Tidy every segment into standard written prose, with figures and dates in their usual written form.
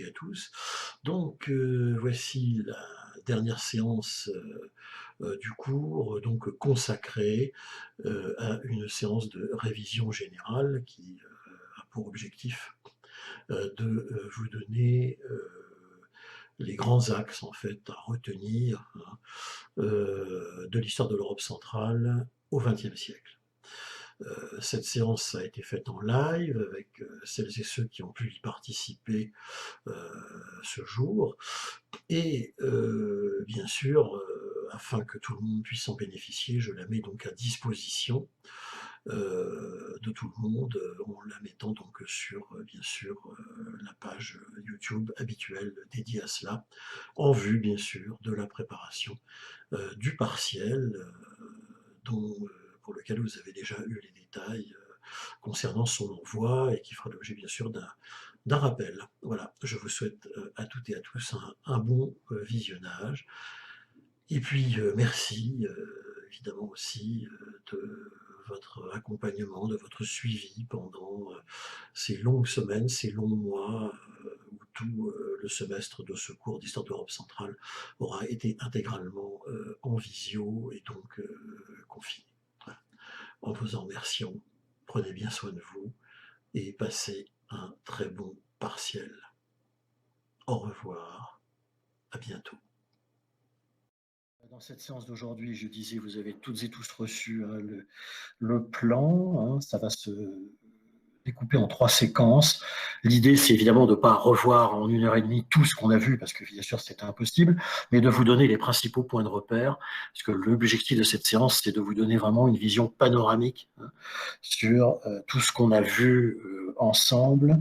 et à tous. Donc, voici la dernière séance du cours, donc consacrée à une séance de révision générale qui a pour objectif de vous donner les grands axes en fait à retenir, hein, de l'histoire de l'Europe centrale au XXe siècle. Cette séance a été faite en live avec celles et ceux qui ont pu y participer ce jour. Et bien sûr, afin que tout le monde puisse en bénéficier, je la mets donc à disposition de tout le monde en la mettant donc sur, bien sûr, la page YouTube habituelle dédiée à cela, en vue, bien sûr, de la préparation du partiel dont, pour lequel vous avez déjà eu les détails concernant son envoi et qui fera l'objet, bien sûr, d'un rappel. Voilà, je vous souhaite à toutes et à tous un bon visionnage. Et puis, merci évidemment aussi de votre accompagnement, de votre suivi pendant ces longues semaines, ces longs mois où tout le semestre de ce cours d'histoire d'Europe centrale aura été intégralement en visio et donc confiné. Voilà. En vous en remerciant, prenez bien soin de vous et passez un très bon partiel. Au revoir, à bientôt. Dans cette séance d'aujourd'hui, je disais, vous avez toutes et tous reçu le plan. Ça va se découper en 3 séquences. L'idée, c'est évidemment de ne pas revoir en 1 heure et demie tout ce qu'on a vu, parce que bien sûr, c'est impossible, mais de vous donner les principaux points de repère, parce que l'objectif de cette séance, c'est de vous donner vraiment une vision panoramique sur tout ce qu'on a vu ensemble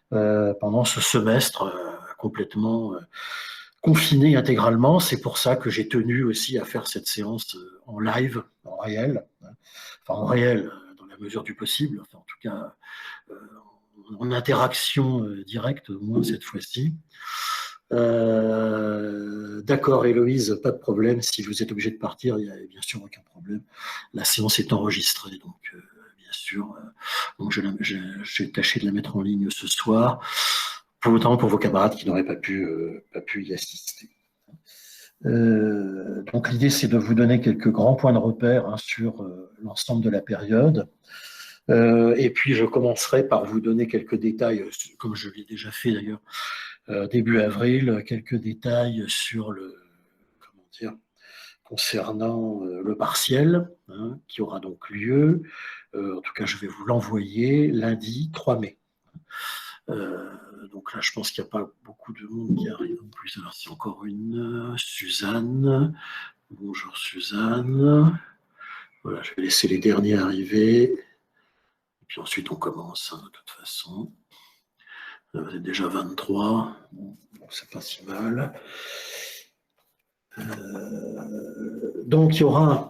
pendant ce semestre complètement confiné intégralement. C'est pour ça que j'ai tenu aussi à faire cette séance en live, en réel, enfin en réel dans la mesure du possible, enfin en tout cas en interaction directe, au moins cette fois-ci. D'accord, Héloïse, pas de problème. Si vous êtes obligé de partir, il n'y a bien sûr aucun problème. La séance est enregistrée, donc bien sûr. Donc j'ai tâché de la mettre en ligne ce soir, notamment pour vos camarades qui n'auraient pas pu y assister. Donc l'idée, c'est de vous donner quelques grands points de repère sur l'ensemble de la période. Et puis je commencerai par vous donner quelques détails, comme je l'ai déjà fait d'ailleurs début avril, quelques détails sur concernant le partiel qui aura donc lieu. En tout cas, je vais vous l'envoyer lundi 3 mai. Donc là, je pense qu'il n'y a pas beaucoup de monde qui arrive en plus. Alors, c'est encore une Suzanne. Bonjour Suzanne. Voilà, je vais laisser les derniers arriver. Et puis ensuite, on commence, de toute façon. Vous êtes déjà 23. Bon, c'est pas si mal. Donc, il y aura...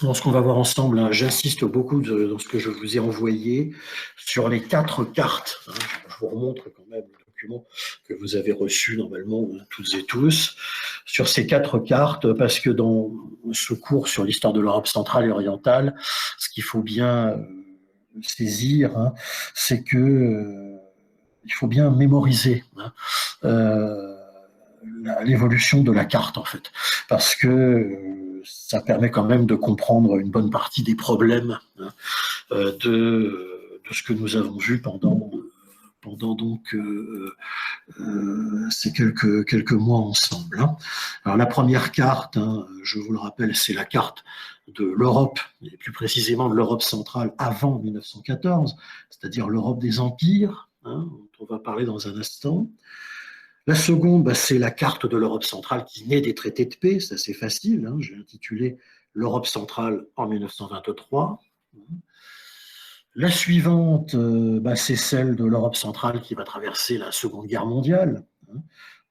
Dans ce qu'on va voir ensemble, j'insiste beaucoup dans ce que je vous ai envoyé sur les 4 cartes. Je vous remontre quand même le document que vous avez reçu normalement toutes et tous. Sur ces 4 cartes, parce que dans ce cours sur l'histoire de l'Europe centrale et orientale, ce qu'il faut bien saisir, c'est que il faut bien mémoriser l'évolution de la carte en fait, parce que ça permet quand même de comprendre une bonne partie des problèmes de ce que nous avons vu pendant donc ces quelques mois ensemble. Alors la première carte, je vous le rappelle, c'est la carte de l'Europe, et plus précisément de l'Europe centrale avant 1914, c'est-à-dire l'Europe des empires, dont on va parler dans un instant. La seconde, c'est la carte de l'Europe centrale qui naît des traités de paix, c'est assez facile, j'ai intitulé l'Europe centrale en 1923. La suivante, c'est celle de l'Europe centrale qui va traverser la Seconde Guerre mondiale.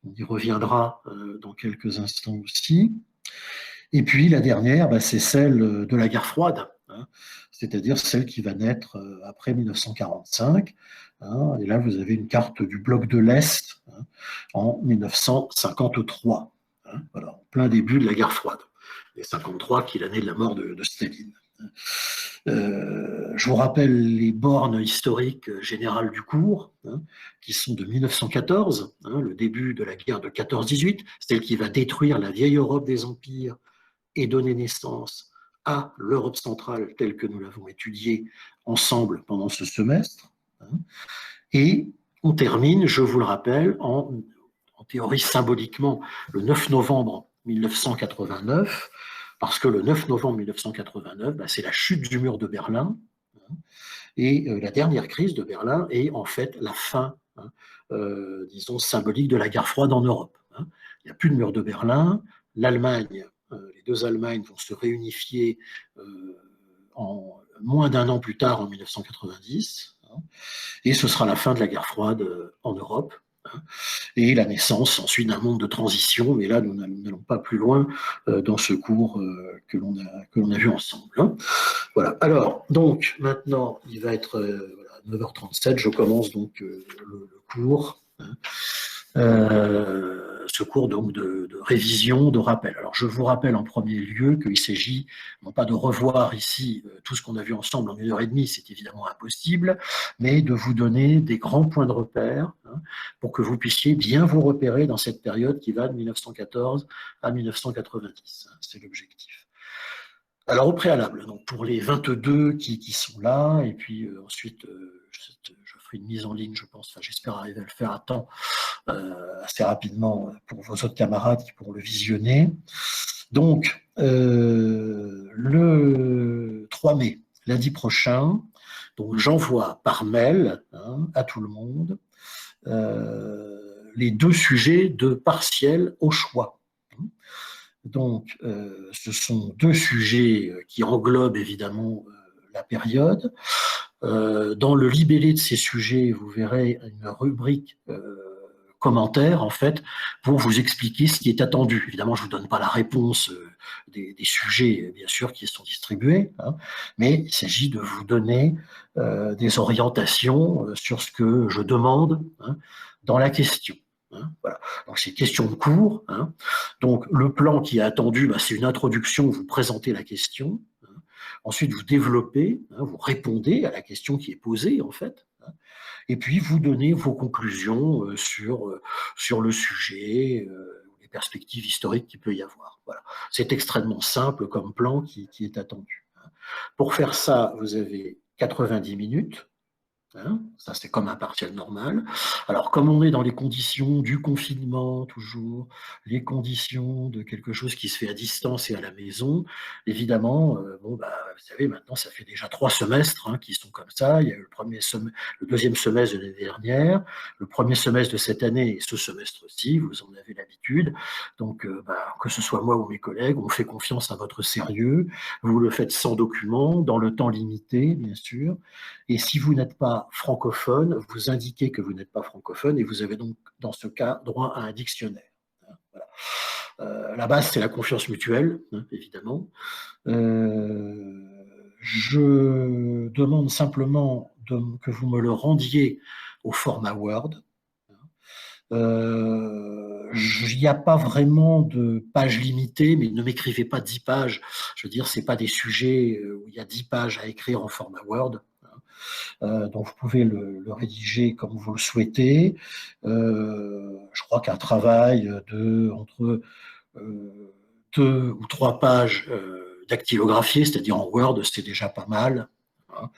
On y reviendra dans quelques instants aussi. Et puis la dernière, c'est celle de la guerre froide, c'est-à-dire celle qui va naître après 1945. Et là, vous avez une carte du bloc de l'Est en 1953. Voilà, en plein début de la guerre froide. Et 1953, qui est l'année de la mort de Staline. Je Je vous rappelle les bornes historiques générales du cours, hein, qui sont de 1914, hein, le début de la guerre de 14-18, celle qui va détruire la vieille Europe des empires et donner naissance à l'Europe centrale telle que nous l'avons étudiée ensemble pendant ce semestre. Hein. Et on termine, je vous le rappelle, en théorie symboliquement, le 9 novembre 1989, parce que le 9 novembre 1989, c'est la chute du mur de Berlin, hein, et la dernière crise de Berlin est en fait la fin, hein, disons, symbolique de la guerre froide en Europe. Hein. Il n'y a plus de mur de Berlin, l'Allemagne, les deux Allemagnes vont se réunifier en moins d'un an plus tard, en 1990, hein, et ce sera la fin de la guerre froide en Europe. Hein, et la naissance ensuite d'un monde de transition, mais là nous n'allons pas plus loin dans ce cours que l'on a vu ensemble. Hein. Voilà. Alors, donc, maintenant, il va être 9h37, je commence donc le cours. Hein. Ce cours donc de révision, de rappel. Alors, je vous rappelle en premier lieu qu'il s'agit non pas de revoir ici tout ce qu'on a vu ensemble en 1h30, c'est évidemment impossible, mais de vous donner des grands points de repère, hein, pour que vous puissiez bien vous repérer dans cette période qui va de 1914 à 1990. Hein, c'est l'objectif. Alors, au préalable, donc pour les 22 qui sont là, et puis ensuite, je ferai une mise en ligne, je pense, enfin, j'espère arriver à le faire à temps, assez rapidement pour vos autres camarades qui pourront le visionner. Donc, le 3 mai, lundi prochain, donc j'envoie par mail, hein, à tout le monde les 2 sujets de partiel au choix. Donc, ce sont 2 sujets qui englobent évidemment la période. Dans le libellé de ces sujets, vous verrez une rubrique commentaires, en fait, pour vous expliquer ce qui est attendu. Évidemment, je ne vous donne pas la réponse des sujets, bien sûr, qui sont distribués, hein, mais il s'agit de vous donner des orientations sur ce que je demande, hein, dans la question. Hein, voilà. Donc, c'est question de cours. Hein. Donc, le plan qui est attendu, c'est une introduction, vous présentez la question. Hein. Ensuite, vous développez, hein, vous répondez à la question qui est posée, en fait. Hein. Et puis, vous donnez vos conclusions sur le sujet, les perspectives historiques qu'il peut y avoir. Voilà. C'est extrêmement simple comme plan qui est attendu. Hein. Pour faire ça, vous avez 90 minutes. Hein, ça, c'est comme un partiel normal. Alors, comme on est dans les conditions du confinement, toujours, les conditions de quelque chose qui se fait à distance et à la maison, évidemment, vous savez, maintenant, ça fait déjà 3 semestres, hein, qui sont comme ça. Il y a eu le deuxième semestre de l'année dernière, le premier semestre de cette année et ce semestre-ci, vous en avez l'habitude. Donc, que ce soit moi ou mes collègues, on fait confiance à votre sérieux. Vous le faites sans document, dans le temps limité, bien sûr. Et si vous n'êtes pas francophone, vous indiquez que vous n'êtes pas francophone et vous avez donc, dans ce cas, droit à un dictionnaire. Voilà. La base, c'est la confiance mutuelle, hein, évidemment. Je demande simplement que vous me le rendiez au format Word. Il n'y a pas vraiment de page limitée, mais ne m'écrivez pas 10 pages. Je veux dire, ce n'est pas des sujets où il y a 10 pages à écrire en format Word. Donc, vous pouvez le rédiger comme vous le souhaitez. Je crois qu'un travail entre 2 ou 3 pages dactylographiées, c'est-à-dire en Word, c'est déjà pas mal. Hein.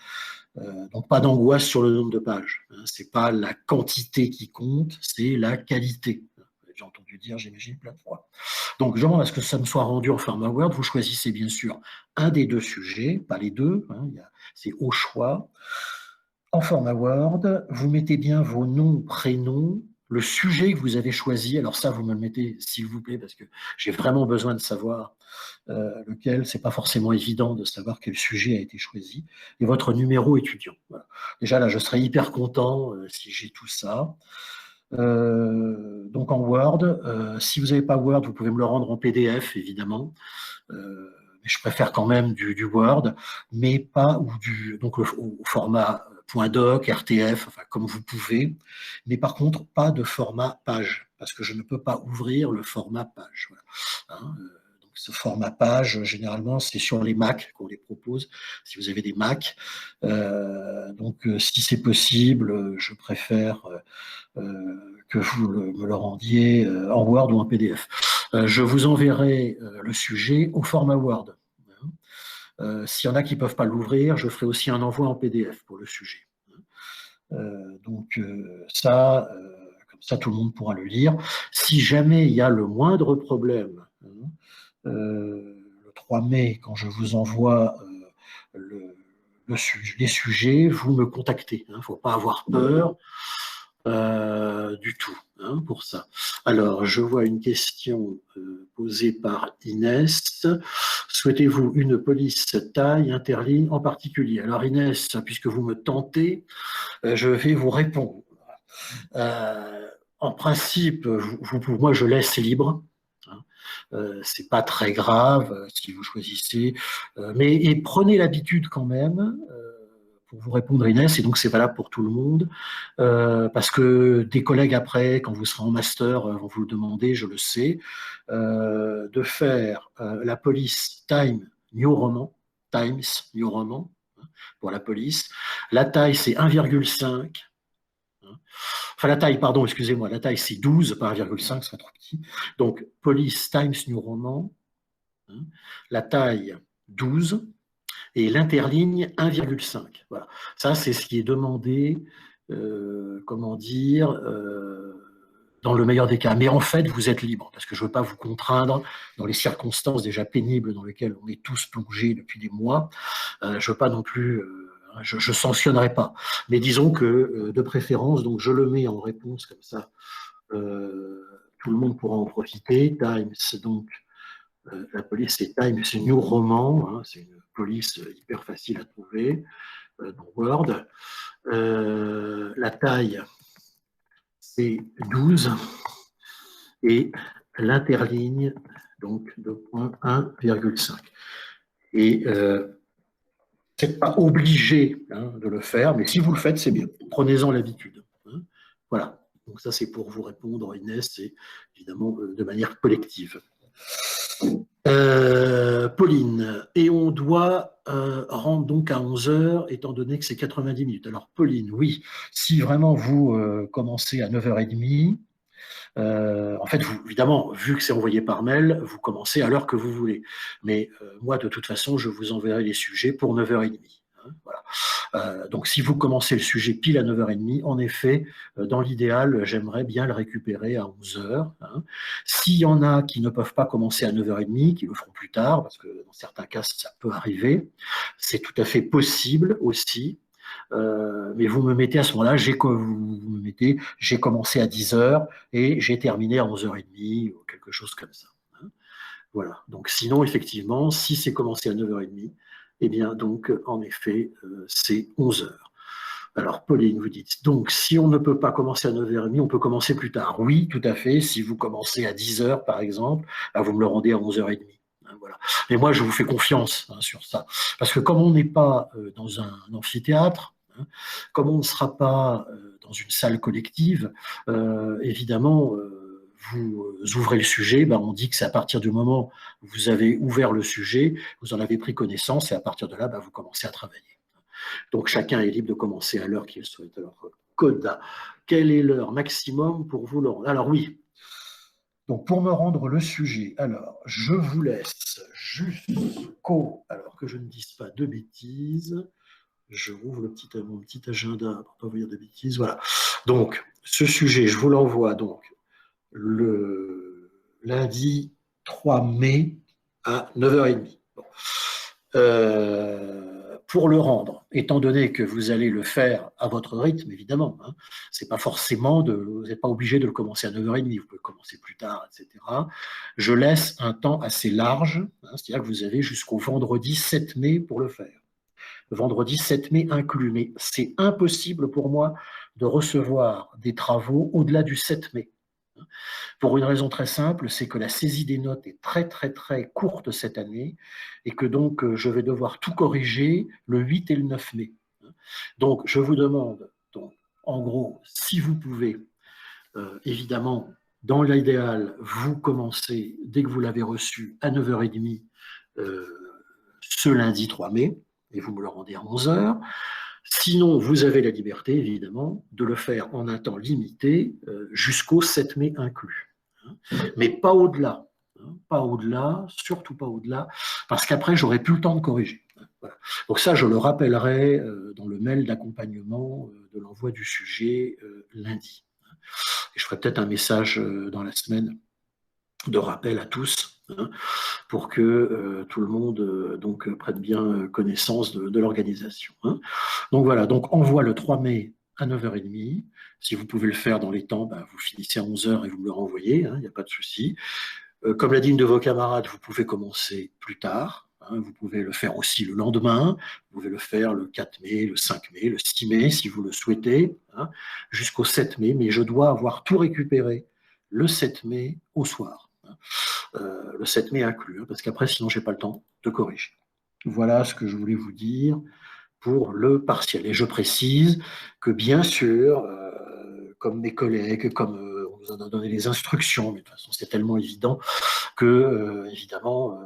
Donc, pas d'angoisse sur le nombre de pages. Hein. Ce n'est pas la quantité qui compte, c'est la qualité. J'ai entendu dire, j'imagine, plein de fois. Donc, je demande à ce que ça me soit rendu en format Word. Vous choisissez bien sûr un des 2 sujets, pas les 2, hein, c'est au choix. En format Word, vous mettez bien vos noms, prénoms, le sujet que vous avez choisi. Alors ça, vous me le mettez, s'il vous plaît, parce que j'ai vraiment besoin de savoir lequel. C'est pas forcément évident de savoir quel sujet a été choisi. Et votre numéro étudiant. Voilà. Déjà, là, je serais hyper content si j'ai tout ça. Donc en Word, si vous n'avez pas Word, vous pouvez me le rendre en PDF, évidemment. Mais je préfère quand même du Word, mais pas donc au format .doc, RTF, enfin comme vous pouvez, mais par contre pas de format page, parce que je ne peux pas ouvrir le format page. Voilà. Hein, donc ce format page, généralement, c'est sur les Mac qu'on les propose, si vous avez des Mac. Donc, si c'est possible, je préfère que vous me le rendiez en Word ou en PDF. Je vous enverrai le sujet au format Word. S'il y en a qui ne peuvent pas l'ouvrir, je ferai aussi un envoi en PDF pour le sujet. Donc ça, comme ça, tout le monde pourra le lire. Si jamais il y a le moindre problème, le 3 mai, quand je vous envoie les sujets, vous me contactez. Il ne faut pas avoir peur du tout pour ça. Alors, je vois une question posée par Inès. Souhaitez-vous une police taille interligne en particulier? Alors Inès, puisque vous me tentez, je vais vous répondre. En principe, moi je laisse libre. C'est pas très grave si vous choisissez, mais prenez l'habitude quand même. Pour vous répondre, Inès, et donc c'est valable pour tout le monde, parce que des collègues après, quand vous serez en master, vont vous le demander, je le sais, de faire la police Times New Roman, pour la police. La taille, c'est 1,5. Enfin, la taille, pardon, excusez-moi, la taille, c'est 12, pas 1,5, ce serait trop petit. Donc, police Times New Roman, la taille, 12, et l'interligne 1,5. Voilà. Ça, c'est ce qui est demandé, comment dire, dans le meilleur des cas. Mais en fait, vous êtes libre, parce que je ne veux pas vous contraindre dans les circonstances déjà pénibles dans lesquelles on est tous plongés depuis des mois. Je ne veux pas non plus, je ne sanctionnerai pas. Mais disons que, de préférence, donc je le mets en réponse comme ça, tout le monde pourra en profiter. Times, donc, la police, c'est Times New Roman, c'est une police hyper facile à trouver dans Word. La taille, c'est 12 et l'interligne, donc de point 1,5. Et vous n'êtes pas obligé de le faire, mais si vous le faites, c'est bien. Prenez-en l'habitude. Voilà. Donc ça, c'est pour vous répondre, Inès, et évidemment de manière collective. Pauline, et on doit rendre donc à 11h, étant donné que c'est 90 minutes. Alors, Pauline, oui, si vraiment vous commencez à 9h30, en fait, évidemment, vu que c'est envoyé par mail, vous commencez à l'heure que vous voulez. Mais moi, de toute façon, je vous enverrai les sujets pour 9h30. Voilà. Donc, si vous commencez le sujet pile à 9h30, en effet, dans l'idéal, j'aimerais bien le récupérer à 11h. S'il y en a qui ne peuvent pas commencer à 9h30, qui le feront plus tard, parce que dans certains cas, ça peut arriver, c'est tout à fait possible aussi. Mais vous me mettez à ce moment-là, j'ai commencé à 10h et j'ai terminé à 11h30 ou quelque chose comme ça. Voilà. Donc, sinon, effectivement, si c'est commencé à 9h30, eh bien, donc, en effet, c'est 11h. Alors, Pauline, vous dites, donc, si on ne peut pas commencer à 9h30, on peut commencer plus tard. Oui, tout à fait. Si vous commencez à 10h, par exemple, vous me le rendez à 11h30. Voilà. Mais moi, je vous fais confiance sur ça. Parce que comme on n'est pas dans un amphithéâtre, comme on ne sera pas dans une salle collective, évidemment, vous ouvrez le sujet, on dit que c'est à partir du moment où vous avez ouvert le sujet, vous en avez pris connaissance, et à partir de là, vous commencez à travailler. Donc chacun est libre de commencer à l'heure qu'il souhaite. Alors, Coda, quelle est l'heure maximum pour vous le rendre? Alors oui, donc pour me rendre le sujet, alors je vous laisse jusqu'au, alors que je ne dise pas de bêtises, je rouvre mon petit agenda pour ne pas vous dire de bêtises, voilà. Donc ce sujet, je vous l'envoie donc le lundi 3 mai à 9h30. Bon. Pour le rendre, étant donné que vous allez le faire à votre rythme, évidemment, c'est pas forcément vous n'êtes pas obligé de le commencer à 9h30, vous pouvez commencer plus tard, etc. Je laisse un temps assez large, c'est-à-dire que vous avez jusqu'au vendredi 7 mai pour le faire. Le vendredi 7 mai inclus, mais c'est impossible pour moi de recevoir des travaux au-delà du 7 mai. Pour une raison très simple, c'est que la saisie des notes est très très très courte cette année et que donc je vais devoir tout corriger le 8 et le 9 mai. Donc je vous demande, donc, en gros, si vous pouvez, évidemment, Dans l'idéal, vous commencez, dès que vous l'avez reçu, à 9h30 ce lundi 3 mai, et vous me le rendez à 11h. Sinon, vous avez la liberté, évidemment, de le faire en un temps limité jusqu'au 7 mai inclus. Mais pas au-delà. Pas au-delà, surtout pas au-delà, parce qu'après, j'aurai plus le temps de corriger. Voilà. Donc ça, je le rappellerai dans le mail d'accompagnement de l'envoi du sujet lundi. Et je ferai peut-être un message dans la semaine de rappel à tous, pour que tout le monde donc prenne bien connaissance de l'organisation. Donc voilà, donc envoi le 3 mai à 9h30. Si vous pouvez le faire dans les temps, vous finissez à 11h et vous me le renvoyez, il n'y a pas de souci. Comme l'a dit une de vos camarades, vous pouvez commencer plus tard. Vous pouvez le faire aussi le lendemain. Vous pouvez le faire le 4 mai, le 5 mai, le 6 mai, si vous le souhaitez, jusqu'au 7 mai. Mais je dois avoir tout récupéré le 7 mai au soir. Le 7 mai inclus, parce qu'après, sinon, je n'ai pas le temps de corriger. Voilà ce que je voulais vous dire pour le partiel. Et je précise que, bien sûr, comme mes collègues, comme on nous en a donné les instructions, mais de toute façon, c'est tellement évident que, évidemment,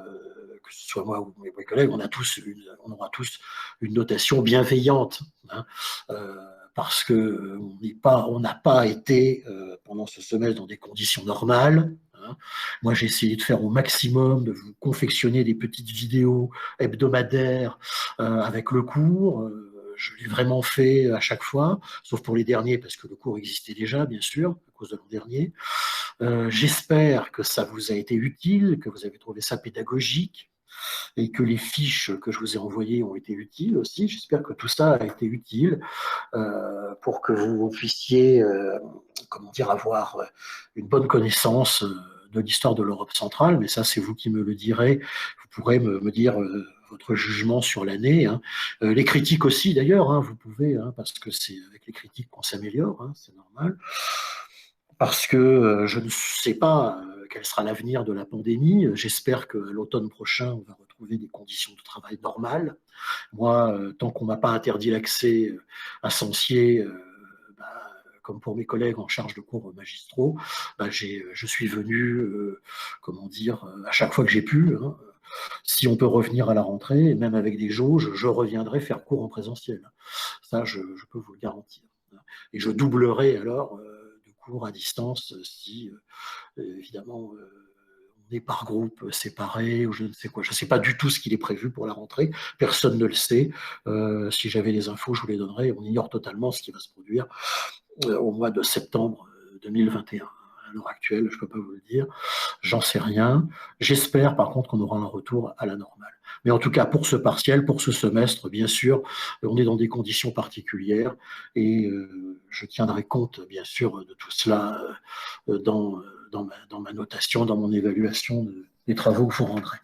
que ce soit moi ou mes collègues, on aura tous une notation bienveillante, parce que on n'a pas été pendant ce semestre dans des conditions normales. Moi, j'ai essayé de faire au maximum, de vous confectionner des petites vidéos hebdomadaires avec le cours. Je l'ai vraiment fait à chaque fois, sauf pour les derniers, parce que le cours existait déjà, bien sûr, à cause de l'an dernier. J'espère que ça vous a été utile, que vous avez trouvé ça pédagogique, et que les fiches que je vous ai envoyées ont été utiles aussi. J'espère que tout ça a été utile pour que vous puissiez avoir une bonne connaissance de l'histoire de l'Europe centrale, mais ça, c'est vous qui me le direz. Vous pourrez me dire votre jugement sur l'année. Les critiques aussi, d'ailleurs, vous pouvez, parce que c'est avec les critiques qu'on s'améliore, c'est normal. Parce que je ne sais pas quel sera l'avenir de la pandémie. J'espère qu'à l'automne prochain, on va retrouver des conditions de travail normales. Moi, tant qu'on ne m'a pas interdit l'accès à Sancier, comme pour mes collègues en charge de cours magistraux, je suis venu, à chaque fois que j'ai pu. Si on peut revenir à la rentrée, même avec des jauges, je reviendrai faire cours en présentiel. Ça, je peux vous le garantir. Et je doublerai alors de cours à distance si, évidemment, on est par groupe séparé ou je ne sais quoi. Je ne sais pas du tout ce qu'il est prévu pour la rentrée. Personne ne le sait. Si j'avais les infos, je vous les donnerais. On ignore totalement ce qui va se produire au mois de septembre 2021. À l'heure actuelle, je ne peux pas vous le dire. J'en sais rien. J'espère par contre qu'on aura un retour à la normale. Mais en tout cas, pour ce partiel, pour ce semestre, bien sûr, on est dans des conditions particulières et je tiendrai compte, bien sûr, de tout cela dans ma notation, dans mon évaluation des travaux que vous rendrez.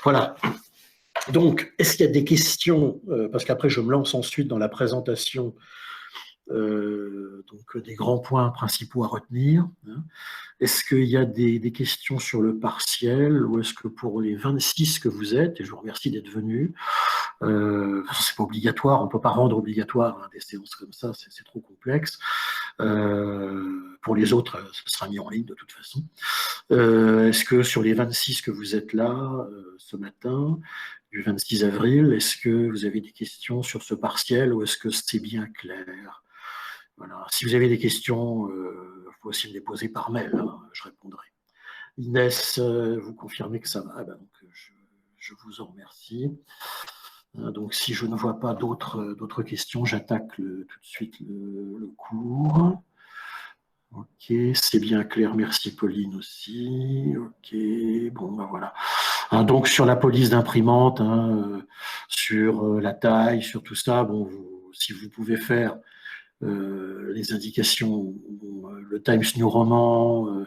Voilà. Donc, est-ce qu'il y a des questions parce qu'après, je me lance ensuite dans la présentation donc des grands points principaux à retenir. Est-ce qu'il y a des questions sur le partiel ou est-ce que pour les 26 que vous êtes, et je vous remercie d'être venus, c'est pas obligatoire, on ne peut pas rendre obligatoire des séances comme ça, c'est trop complexe. Pour les autres, ça sera mis en ligne de toute façon. Est-ce que sur les 26 que vous êtes là ce matin, du 26 avril, est-ce que vous avez des questions sur ce partiel ou est-ce que c'est bien clair ? Voilà. Si vous avez des questions, vous pouvez aussi me les poser par mail, je répondrai. Inès, vous confirmez que ça va, donc je vous en remercie. Donc si je ne vois pas d'autres questions, j'attaque tout de suite le cours. Ok, c'est bien clair, merci Pauline aussi. Ok, bon voilà. Donc sur la police d'imprimante, sur la taille, sur tout ça, si vous pouvez faire les indications, le Times New Roman,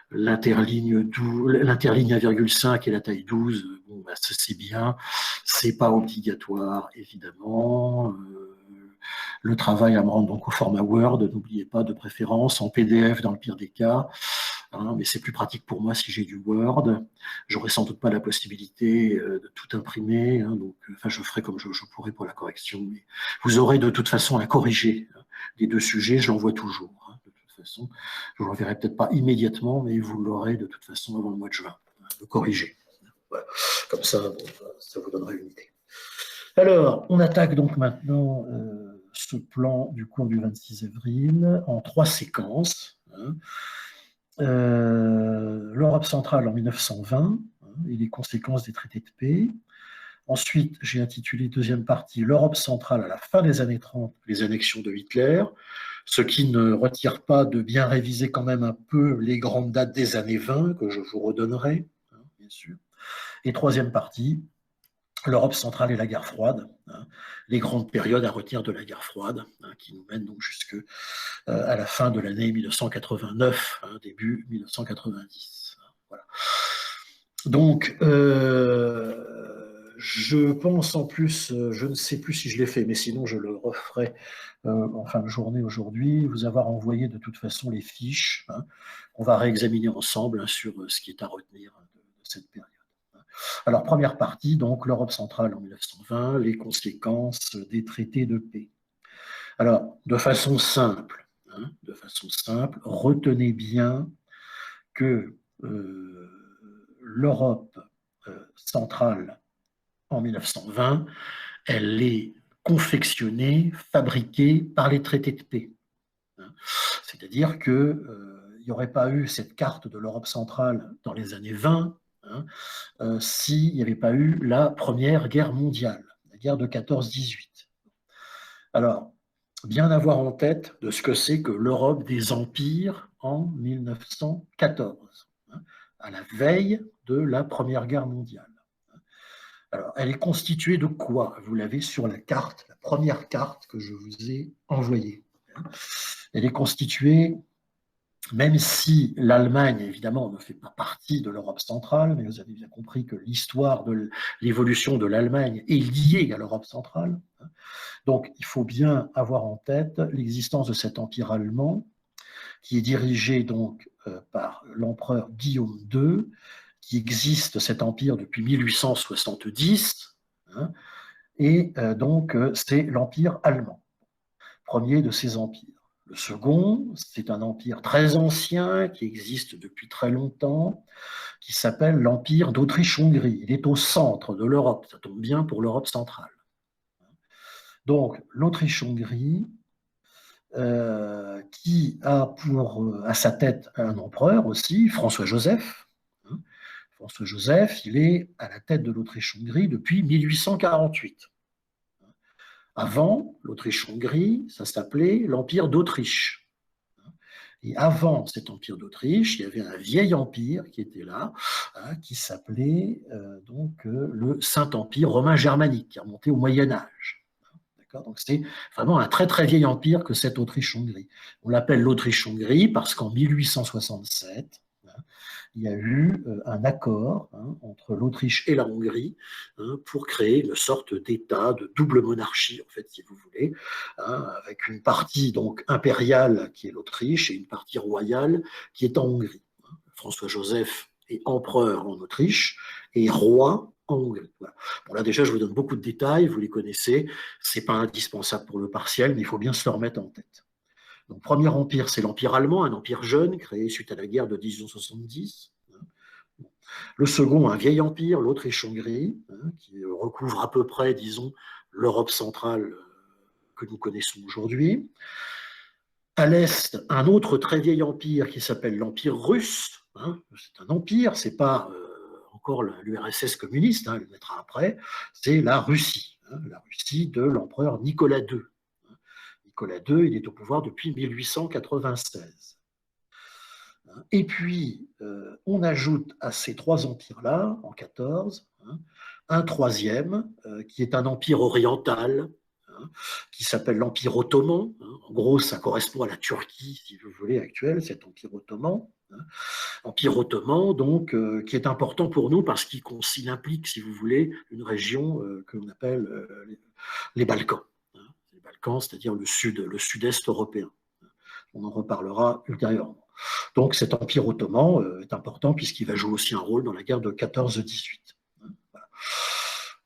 l'interligne 1,5 et la taille 12, ça c'est bien, c'est pas obligatoire évidemment. Le travail à me rendre donc au format Word, n'oubliez pas de préférence en PDF dans le pire des cas. Mais c'est plus pratique pour moi si j'ai du Word. J'aurai sans doute pas la possibilité de tout imprimer, donc je ferai comme je pourrai pour la correction. Mais vous aurez de toute façon à corriger les deux sujets, je l'envoie toujours, de toute façon. Je ne le reverrai peut-être pas immédiatement, mais vous l'aurez de toute façon avant le mois de juin, de corriger. Voilà. Comme ça, bon, ça vous donnera une idée. Alors, on attaque donc maintenant ce plan du cours du 26 avril en 3 séquences. L'Europe centrale en 1920 et les conséquences des traités de paix. Ensuite, j'ai intitulé deuxième partie l'Europe centrale à la fin des années 30, les annexions de Hitler, ce qui ne retire pas de bien réviser quand même un peu les grandes dates des années 20 que je vous redonnerai, bien sûr. Et troisième partie, l'Europe centrale et la guerre froide, les grandes périodes à retenir de la guerre froide, qui nous mènent donc jusque à la fin de l'année 1989, début 1990. Voilà. Donc, je pense en plus, je ne sais plus si je l'ai fait, mais sinon je le referai en fin de journée aujourd'hui, vous avoir envoyé de toute façon les fiches qu'on va réexaminer ensemble sur ce qui est à retenir de cette période. Alors, première partie, donc l'Europe centrale en 1920, les conséquences des traités de paix. Alors, de façon simple, retenez bien que l'Europe centrale en 1920, elle est confectionnée, fabriquée par les traités de paix. C'est-à-dire qu'il n'y aurait pas eu cette carte de l'Europe centrale dans les années 20 s'il n'y avait pas eu la Première Guerre mondiale, la guerre de 14-18. Alors, bien avoir en tête de ce que c'est que l'Europe des empires en 1914, à la veille de la Première Guerre mondiale. Alors, elle est constituée de quoi? Vous l'avez sur la carte, la première carte que je vous ai envoyée. Elle est constituée, même si l'Allemagne, évidemment, ne fait pas partie de l'Europe centrale, mais vous avez bien compris que l'histoire de l'évolution de l'Allemagne est liée à l'Europe centrale. Donc, il faut bien avoir en tête l'existence de cet empire allemand, qui est dirigé donc par l'empereur Guillaume II, qui existe cet empire depuis 1870, et donc c'est l'empire allemand, premier de ces empires. Le second, c'est un empire très ancien qui existe depuis très longtemps, qui s'appelle l'empire d'Autriche-Hongrie. Il est au centre de l'Europe, ça tombe bien pour l'Europe centrale. Donc l'Autriche-Hongrie, qui a à sa tête un empereur aussi, François-Joseph. François-Joseph, il est à la tête de l'Autriche-Hongrie depuis 1848. Avant, l'Autriche-Hongrie, ça s'appelait l'Empire d'Autriche. Et avant cet Empire d'Autriche, il y avait un vieil empire qui était là, qui s'appelait le Saint-Empire romain germanique, qui remontait au Moyen-Âge. Donc c'est vraiment un très très vieil empire que cette Autriche-Hongrie. On l'appelle l'Autriche-Hongrie parce qu'en 1867, il y a eu un accord entre l'Autriche et la Hongrie pour créer une sorte d'État de double monarchie, en fait, si vous voulez, avec une partie donc impériale qui est l'Autriche et une partie royale qui est en Hongrie. François-Joseph est empereur en Autriche et roi en Hongrie. Voilà. Bon, là déjà, je vous donne beaucoup de détails, vous les connaissez, c'est pas indispensable pour le partiel, mais il faut bien se le remettre en tête. Donc, premier empire, c'est l'empire allemand, un empire jeune, créé suite à la guerre de 1870. Le second, un vieil empire, l'Autriche-Hongrie, qui recouvre à peu près, disons, l'Europe centrale que nous connaissons aujourd'hui. À l'est, un autre très vieil empire qui s'appelle l'Empire russe. C'est un empire, c'est pas encore l'URSS communiste, elle le mettra après, c'est la Russie de l'empereur Nicolas II. Nicolas II, il est au pouvoir depuis 1896. Et puis, on ajoute à ces trois empires-là, en 14, un troisième, qui est un empire oriental, qui s'appelle l'Empire ottoman. En gros, ça correspond à la Turquie, si vous voulez, actuelle, cet Empire ottoman. Empire ottoman, donc, qui est important pour nous parce qu'il implique, si vous voulez, une région que l'on appelle les Balkans. Les Balkans, c'est-à-dire le sud-est européen. On en reparlera ultérieurement. Donc cet empire ottoman est important puisqu'il va jouer aussi un rôle dans la guerre de 14-18. Voilà.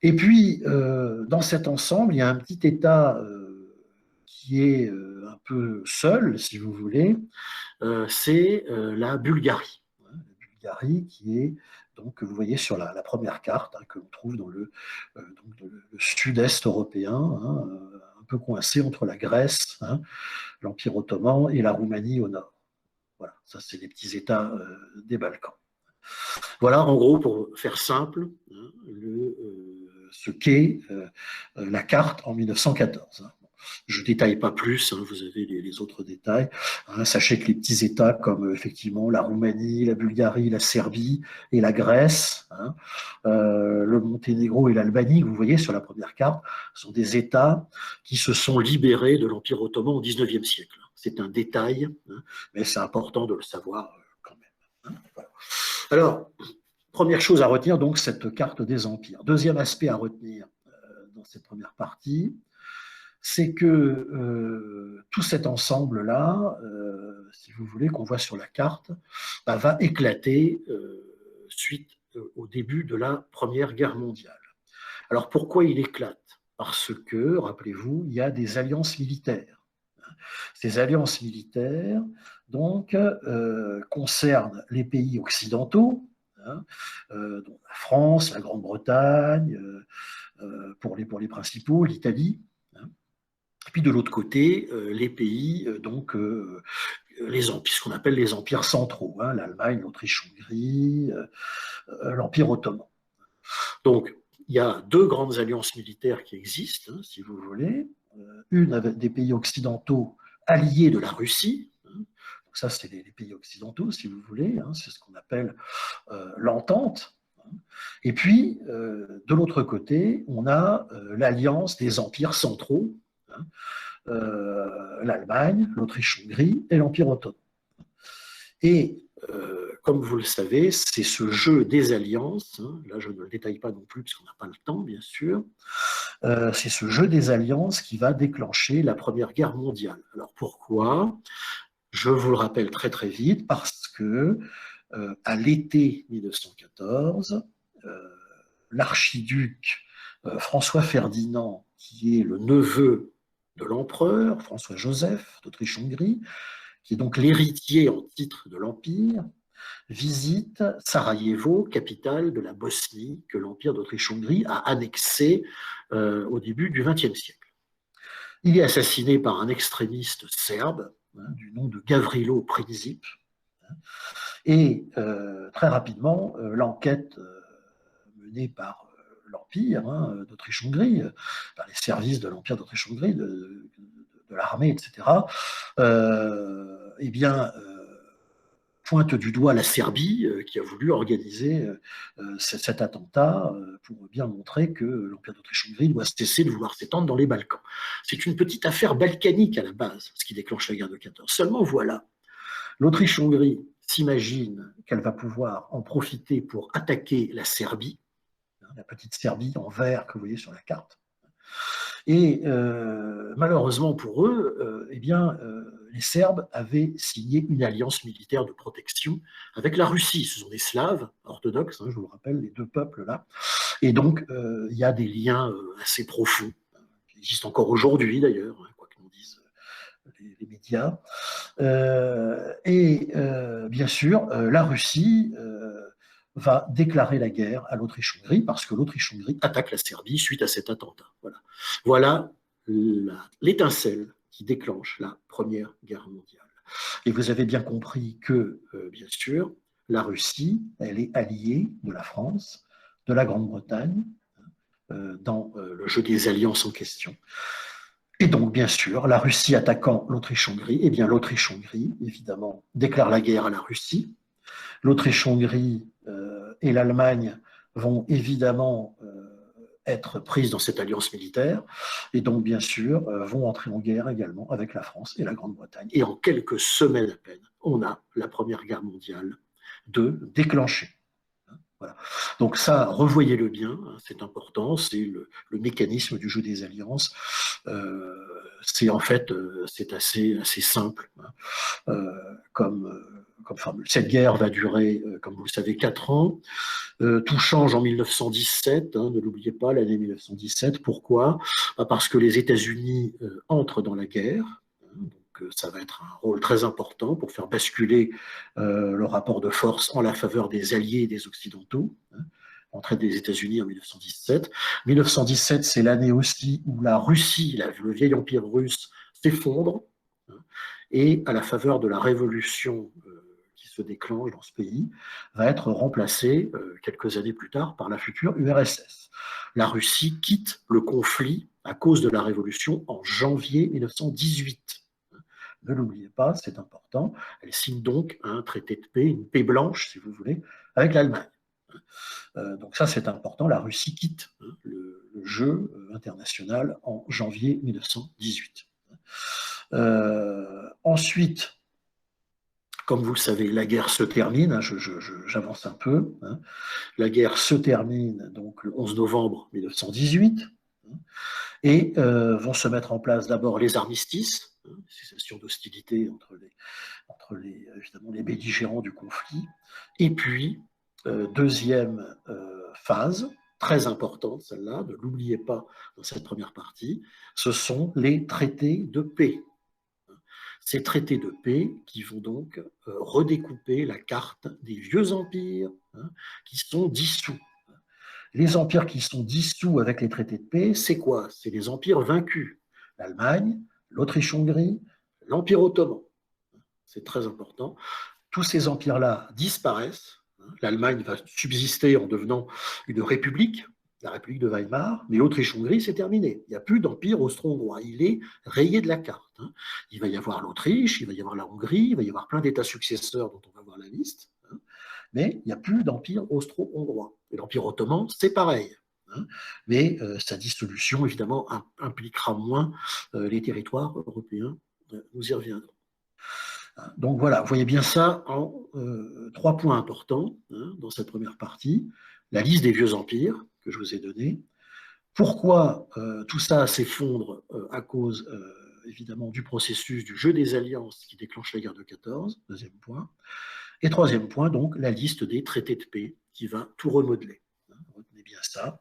Et puis, dans cet ensemble, il y a un petit État qui est un peu seul, si vous voulez, c'est la Bulgarie. La Bulgarie qui est, donc, que vous voyez sur la première carte, que l'on trouve dans donc, le sud-est européen, un peu coincé entre la Grèce, l'Empire ottoman et la Roumanie au nord. Voilà, ça c'est les petits États des Balkans. Voilà, en gros, pour faire simple, ce qu'est la carte en 1914. Je ne détaille pas plus, vous avez les autres détails. Sachez que les petits États comme effectivement la Roumanie, la Bulgarie, la Serbie et la Grèce, le Monténégro et l'Albanie, que vous voyez sur la première carte, sont des États qui se sont libérés de l'Empire ottoman au XIXe siècle. C'est un détail, mais c'est important de le savoir quand même. Voilà. Alors, première chose à retenir, donc, cette carte des empires. Deuxième aspect à retenir dans cette première partie, c'est que tout cet ensemble-là, si vous voulez, qu'on voit sur la carte, va éclater suite au début de la Première Guerre mondiale. Alors pourquoi il éclate? Parce que, rappelez-vous, il y a des alliances militaires. Ces alliances militaires, donc, concernent les pays occidentaux, dont la France, la Grande-Bretagne, pour les principaux, l'Italie. Et puis de l'autre côté, les pays, donc les empires, ce qu'on appelle les empires centraux, l'Allemagne, l'Autriche-Hongrie, l'Empire ottoman. Donc, il y a deux grandes alliances militaires qui existent, si vous voulez. Une avec des pays occidentaux alliés de la Russie. Donc ça, c'est les pays occidentaux, si vous voulez. C'est ce qu'on appelle l'entente. Et puis, de l'autre côté, on a l'alliance des empires centraux, l'Allemagne, l'Autriche-Hongrie et l'Empire ottoman. Et comme vous le savez, c'est ce jeu des alliances, là je ne le détaille pas non plus parce qu'on n'a pas le temps bien sûr, c'est ce jeu des alliances qui va déclencher la Première Guerre mondiale. Alors pourquoi? Je vous le rappelle très très vite, parce que à l'été 1914, l'archiduc François Ferdinand, qui est le neveu de l'empereur François-Joseph d'Autriche-Hongrie, qui est donc l'héritier en titre de l'Empire, visite Sarajevo, capitale de la Bosnie, que l'Empire d'Autriche-Hongrie a annexée au début du XXe siècle. Il est assassiné par un extrémiste serbe du nom de Gavrilo Princip. Et très rapidement, l'enquête menée par l'Empire d'Autriche-Hongrie, par les services de l'Empire d'Autriche-Hongrie, de l'armée, etc., pointe du doigt la Serbie qui a voulu organiser cet attentat pour bien montrer que l'Empire d'Autriche-Hongrie doit cesser de vouloir s'étendre dans les Balkans. C'est une petite affaire balkanique à la base, ce qui déclenche la guerre de 14. Seulement voilà, l'Autriche-Hongrie s'imagine qu'elle va pouvoir en profiter pour attaquer la Serbie, la petite Serbie en vert que vous voyez sur la carte. Et malheureusement pour eux, les Serbes avaient signé une alliance militaire de protection avec la Russie. Ce sont des Slaves orthodoxes, je vous le rappelle, les deux peuples là. Et donc, il y a des liens assez profonds, qui existent encore aujourd'hui d'ailleurs, quoi que nous disent les médias. Bien sûr, la Russie va déclarer la guerre à l'Autriche-Hongrie parce que l'Autriche-Hongrie attaque la Serbie suite à cet attentat. Voilà l'étincelle qui déclenche la Première Guerre mondiale. Et vous avez bien compris que, bien sûr, la Russie, elle est alliée de la France, de la Grande-Bretagne, dans le jeu des alliances en question. Et donc, bien sûr, la Russie attaquant l'Autriche-Hongrie, eh bien l'Autriche-Hongrie, évidemment, déclare la guerre à la Russie. L'Autriche-Hongrie et l'Allemagne vont évidemment être prises dans cette alliance militaire et donc, bien sûr, vont entrer en guerre également avec la France et la Grande-Bretagne. Et en quelques semaines à peine, on a la Première Guerre mondiale de déclencher. Voilà. Donc ça, revoyez-le bien, c'est important, c'est le mécanisme du jeu des alliances. C'est en fait, c'est assez simple comme Cette guerre va durer, comme vous le savez, 4 ans. Tout change en 1917, ne l'oubliez pas, l'année 1917. Pourquoi? Parce que les États-Unis entrent dans la guerre. Donc, ça va être un rôle très important pour faire basculer le rapport de force en la faveur des Alliés et des Occidentaux. Entrée des États-Unis en 1917. 1917, c'est l'année aussi où la Russie, le vieil empire russe, s'effondre. Et à la faveur de la révolution qui se déclenche dans ce pays, va être remplacée quelques années plus tard par la future URSS. La Russie quitte le conflit à cause de la révolution en janvier 1918. Ne l'oubliez pas, c'est important. Elle signe donc un traité de paix, une paix blanche, si vous voulez, avec l'Allemagne. Donc ça, c'est important. La Russie quitte le jeu international en janvier 1918. Ensuite, comme vous le savez, la guerre se termine. J'avance un peu. La guerre se termine donc le 11 novembre 1918. Et vont se mettre en place d'abord les armistices, cessation d'hostilité entre évidemment les belligérants du conflit. Et puis, deuxième phase, très importante celle-là, ne l'oubliez pas dans cette première partie, ce sont les traités de paix. Ces traités de paix qui vont donc redécouper la carte des vieux empires qui sont dissous. Les empires qui sont dissous avec les traités de paix, c'est quoi? C'est les empires vaincus. L'Allemagne, l'Autriche-Hongrie, l'Empire ottoman. C'est très important. Tous ces empires-là disparaissent. L'Allemagne va subsister en devenant une république, la République de Weimar, mais l'Autriche-Hongrie, c'est terminé. Il n'y a plus d'empire austro-hongrois. Il est rayé de la carte. Il va y avoir l'Autriche, il va y avoir la Hongrie, il va y avoir plein d'États successeurs dont on va voir la liste. Mais il n'y a plus d'empire austro-hongrois. Et l'Empire ottoman, c'est pareil. Mais sa dissolution, évidemment, impliquera moins les territoires européens. Nous y reviendrons. Donc voilà, vous voyez bien ça en 3 points importants dans cette première partie. La liste des vieux empires que je vous ai donnée. Pourquoi tout ça s'effondre à cause, évidemment, du processus du jeu des alliances qui déclenche la guerre de 14, deuxième point. Et troisième point, donc, la liste des traités de paix qui va tout remodeler. Retenez bien ça.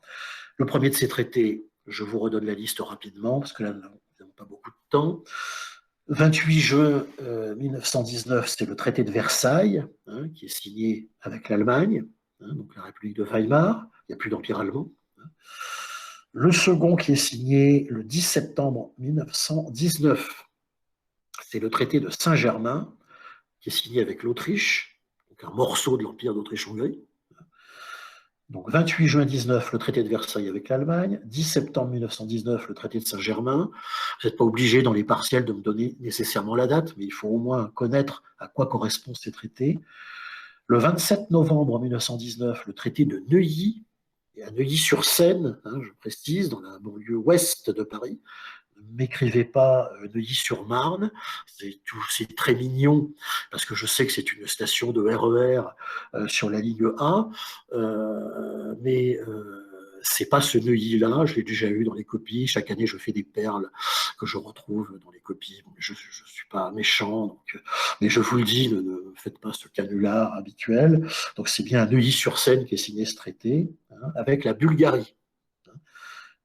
Le premier de ces traités, je vous redonne la liste rapidement, parce que là, nous n'avons pas beaucoup de temps. 28 juin 1919, c'est le traité de Versailles, qui est signé avec l'Allemagne, donc la République de Weimar. Il n'y a plus d'empire allemand. Le second qui est signé le 10 septembre 1919, c'est le traité de Saint-Germain, qui est signé avec l'Autriche, donc un morceau de l'empire d'Autriche-Hongrie. Donc 28 juin 19, le traité de Versailles avec l'Allemagne. 10 septembre 1919, le traité de Saint-Germain. Vous n'êtes pas obligé dans les partiels de me donner nécessairement la date, mais il faut au moins connaître à quoi correspondent ces traités. Le 27 novembre 1919, le traité de Neuilly, et à Neuilly-sur-Seine, je précise, dans la banlieue ouest de Paris. Ne m'écrivez pas Neuilly-sur-Marne, c'est très mignon, parce que je sais que c'est une station de RER sur la ligne A, mais c'est pas ce Neuilly-là, je l'ai déjà eu dans les copies, chaque année je fais des perles que je retrouve dans les copies, je ne suis pas méchant, donc, mais je vous le dis, ne faites pas ce canular habituel, donc c'est bien à Neuilly-sur-Seine qui est signé ce traité, avec la Bulgarie.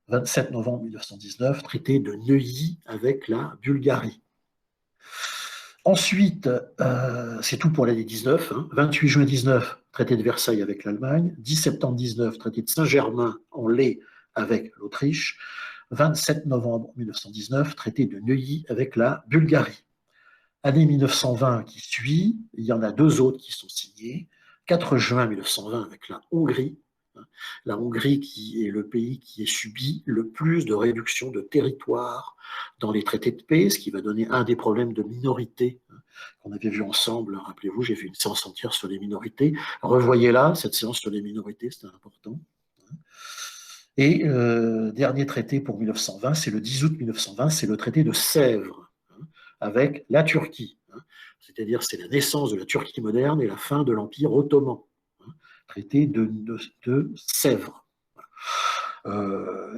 27 novembre 1919, traité de Neuilly avec la Bulgarie. Ensuite, c'est tout pour l'année 19. 28 juin 19, traité de Versailles avec l'Allemagne. 10 septembre 19, traité de Saint-Germain-en-Laye avec l'Autriche. 27 novembre 1919, traité de Neuilly avec la Bulgarie. Année 1920 qui suit, il y en a 2 autres qui sont signés. 4 juin 1920 avec la Hongrie. La Hongrie qui est le pays qui a subi le plus de réduction de territoire dans les traités de paix, ce qui va donner un des problèmes de minorité qu'on avait vu ensemble. Rappelez-vous, j'ai fait une séance entière sur les minorités. Revoyez-la, cette séance sur les minorités, c'était important. Et dernier traité pour 1920, c'est le 10 août 1920, c'est le traité de Sèvres avec la Turquie. C'est-à-dire c'est la naissance de la Turquie moderne et la fin de l'Empire ottoman. Traité de Sèvres.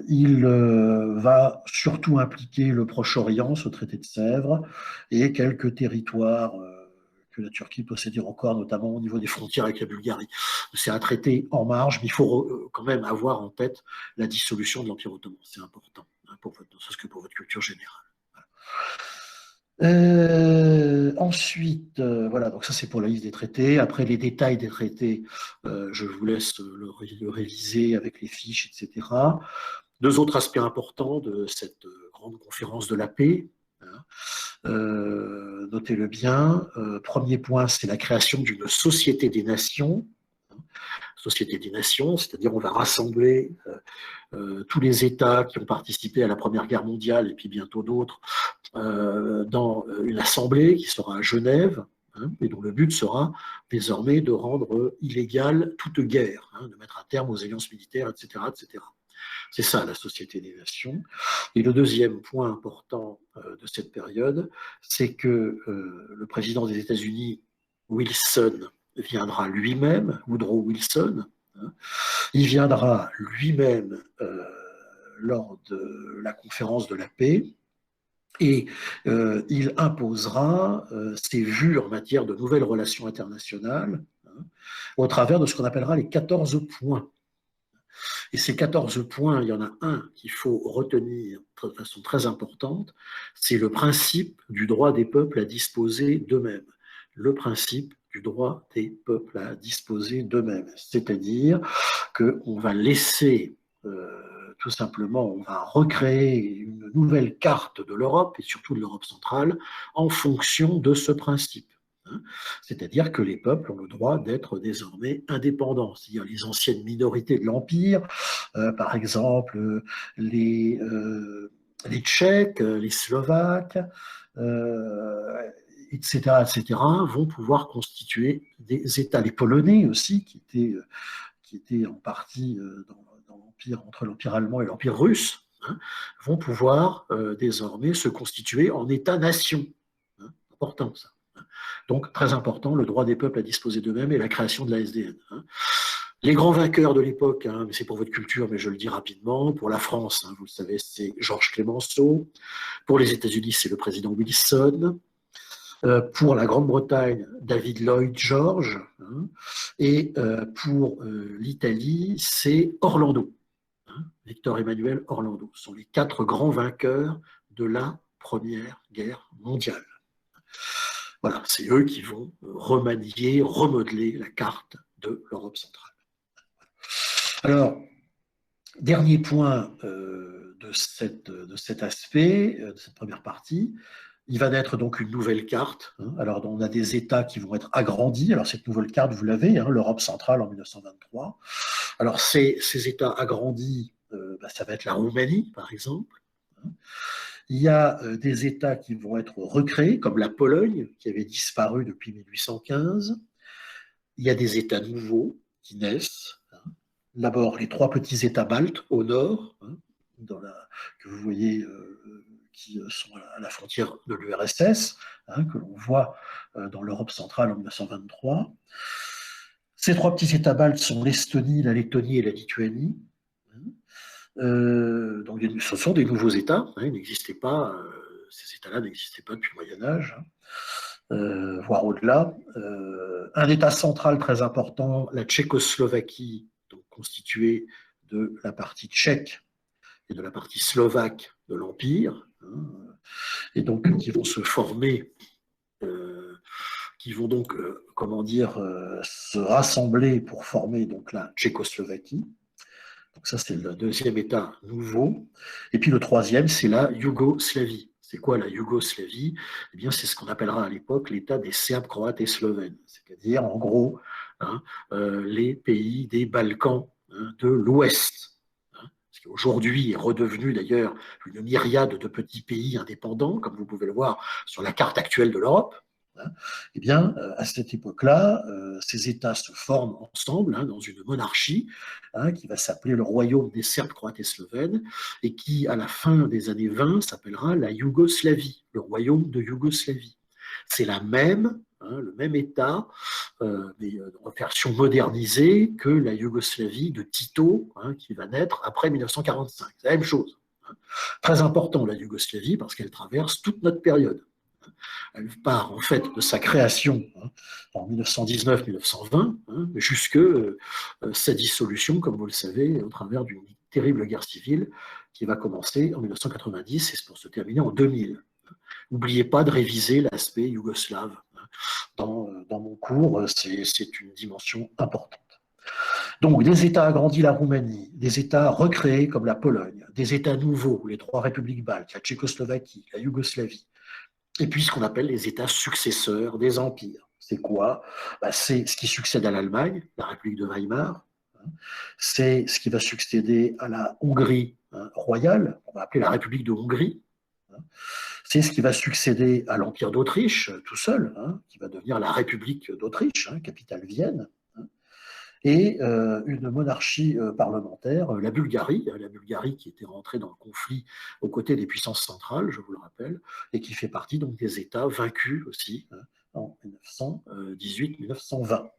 Il va surtout impliquer le Proche-Orient, ce traité de Sèvres, et quelques territoires que la Turquie possédait encore, notamment au niveau des frontières avec la Bulgarie. C'est un traité en marge, mais il faut quand même avoir en tête la dissolution de l'Empire ottoman. C'est important, hein, pour votre culture générale. Ensuite, voilà, donc ça c'est pour la liste des traités. Après, les détails des traités, je vous laisse le réviser avec les fiches, etc. Deux autres aspects importants de cette grande conférence de la paix, hein, notez-le bien. Premier point, c'est la création d'une société des nations. Société des nations, c'est-à-dire on va rassembler tous les États qui ont participé à la Première Guerre mondiale et puis bientôt d'autres dans une assemblée qui sera à Genève, hein, et dont le but sera désormais de rendre illégale toute guerre, hein, de mettre un terme aux alliances militaires, etc., etc. C'est ça la Société des Nations. Et le deuxième point important de cette période, c'est que le président des États-Unis, Wilson, viendra lui-même, Woodrow Wilson, hein, il viendra lui-même lors de la conférence de la paix, et il imposera ses vues en matière de nouvelles relations internationales, hein, au travers de ce qu'on appellera les 14 points. Et ces 14 points, il y en a un qu'il faut retenir de façon très importante, c'est le principe du droit des peuples à disposer d'eux-mêmes. Le principe du droit des peuples à disposer d'eux-mêmes. C'est-à-dire qu'on va laisser, tout simplement, on va recréer une nouvelle carte de l'Europe, et surtout de l'Europe centrale, en fonction de ce principe. C'est-à-dire que les peuples ont le droit d'être désormais indépendants. C'est-à-dire les anciennes minorités de l'Empire, par exemple les Tchèques, les Slovaques, etc., etc., vont pouvoir constituer des États. Les Polonais aussi, qui étaient en partie dans l'Empire, entre l'Empire allemand et l'Empire russe, hein, vont pouvoir désormais se constituer en États-nations. Hein, important ça. Donc, très important, le droit des peuples à disposer d'eux-mêmes et la création de la SDN. Hein. Les grands vainqueurs de l'époque, hein, c'est pour votre culture, mais je le dis rapidement, pour la France, hein, vous le savez, c'est Georges Clemenceau, pour les États-Unis, c'est le président Wilson, pour la Grande-Bretagne, David Lloyd George, hein, et pour l'Italie, c'est Orlando, hein, Victor Emmanuel Orlando. Ce sont les 4 grands vainqueurs de la Première Guerre mondiale. Voilà, c'est eux qui vont remanier, remodeler la carte de l'Europe centrale. Alors, dernier point de cet aspect, de cette première partie, il va naître donc une nouvelle carte. Hein. Alors, on a des États qui vont être agrandis. Alors, cette nouvelle carte, vous l'avez, hein, l'Europe centrale en 1923. Alors, ces États agrandis, ça va être la Roumanie, par exemple. Hein. Il y a des États qui vont être recréés, comme la Pologne, qui avait disparu depuis 1815. Il y a des États nouveaux qui naissent. Hein. D'abord, les 3 petits États baltes au nord, hein, que vous voyez, qui sont à la frontière de l'URSS, hein, que l'on voit dans l'Europe centrale en 1923. Ces 3 petits États baltes sont l'Estonie, la Lettonie et la Lituanie. Donc, ce sont des nouveaux États, hein, ils n'existaient pas, ces États-là n'existaient pas depuis le Moyen-Âge, hein, voire au-delà. Un État central très important, la Tchécoslovaquie, donc constituée de la partie tchèque et de la partie slovaque de l'Empire, hein, et donc qui vont se former, qui vont donc, se rassembler pour former donc la Tchécoslovaquie. Donc ça, c'est le deuxième État nouveau. Et puis le troisième, c'est la Yougoslavie. C'est quoi la Yougoslavie? Eh bien, c'est ce qu'on appellera à l'époque l'État des Serbes, Croates et Slovènes. C'est-à-dire, en gros, hein, les pays des Balkans, hein, de l'Ouest. Hein, ce qui aujourd'hui est redevenu d'ailleurs une myriade de petits pays indépendants, comme vous pouvez le voir sur la carte actuelle de l'Europe. Eh bien, à cette époque-là, ces États se forment ensemble, hein, dans une monarchie, hein, qui va s'appeler le Royaume des Serbes, Croates et Slovènes, et qui, à la fin des années 20, s'appellera la Yougoslavie, le Royaume de Yougoslavie. C'est le même État, mais en version modernisée que la Yougoslavie de Tito, hein, qui va naître après 1945. C'est la même chose. Hein. Très important, la Yougoslavie, parce qu'elle traverse toute notre période. Elle part en fait de sa création en 1919-1920 jusque sa dissolution, comme vous le savez, au travers d'une terrible guerre civile qui va commencer en 1990 et pour se terminer en 2000. N'oubliez pas de réviser l'aspect yougoslave. Dans mon cours, c'est une dimension importante. Donc, des États agrandis, la Roumanie, des États recréés comme la Pologne, des États nouveaux, les trois républiques baltes, la Tchécoslovaquie, la Yougoslavie, et puis ce qu'on appelle les États successeurs des empires. C'est quoi? C'est ce qui succède à l'Allemagne, la République de Weimar, c'est ce qui va succéder à la Hongrie royale, on va appeler la République de Hongrie, c'est ce qui va succéder à l'Empire d'Autriche, tout seul, qui va devenir la République d'Autriche, capitale Vienne, et une monarchie parlementaire, la Bulgarie qui était rentrée dans le conflit aux côtés des puissances centrales, je vous le rappelle, et qui fait partie donc des États vaincus aussi en 1918-1920.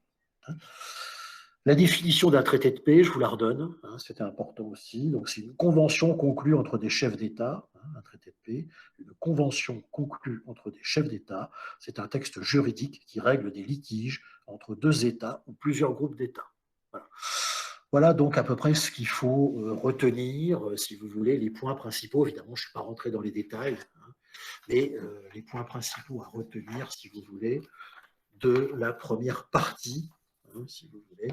La définition d'un traité de paix, je vous la redonne, c'était important aussi. Donc, c'est une convention conclue entre des chefs d'État, un traité de paix, une convention conclue entre des chefs d'État. C'est un texte juridique qui règle des litiges entre deux États ou plusieurs groupes d'États. Voilà donc à peu près ce qu'il faut retenir, si vous voulez, les points principaux. Évidemment, je ne suis pas rentré dans les détails, mais les points principaux à retenir, si vous voulez, de la première partie, si vous voulez,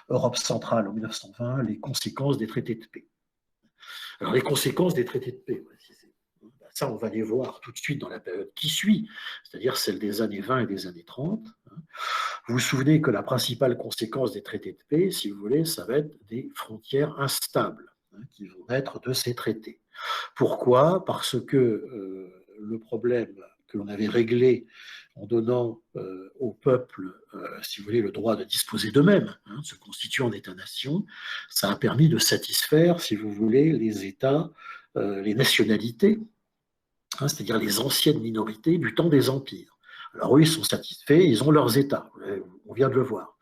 Europe centrale en 1920, les conséquences des traités de paix. Alors, les conséquences des traités de paix, ça, on va les voir tout de suite dans la période qui suit, c'est-à-dire celle des années 20 et des années 30. Vous vous souvenez que la principale conséquence des traités de paix, si vous voulez, ça va être des frontières instables qui vont naître de ces traités. Pourquoi? Parce que le problème que l'on avait réglé en donnant au peuple, si vous voulez, le droit de disposer d'eux-mêmes, de se constituer en État-nation, ça a permis de satisfaire, si vous voulez, les États, les nationalités, c'est-à-dire les anciennes minorités du temps des empires. Alors eux, ils sont satisfaits, ils ont leurs États, on vient de le voir.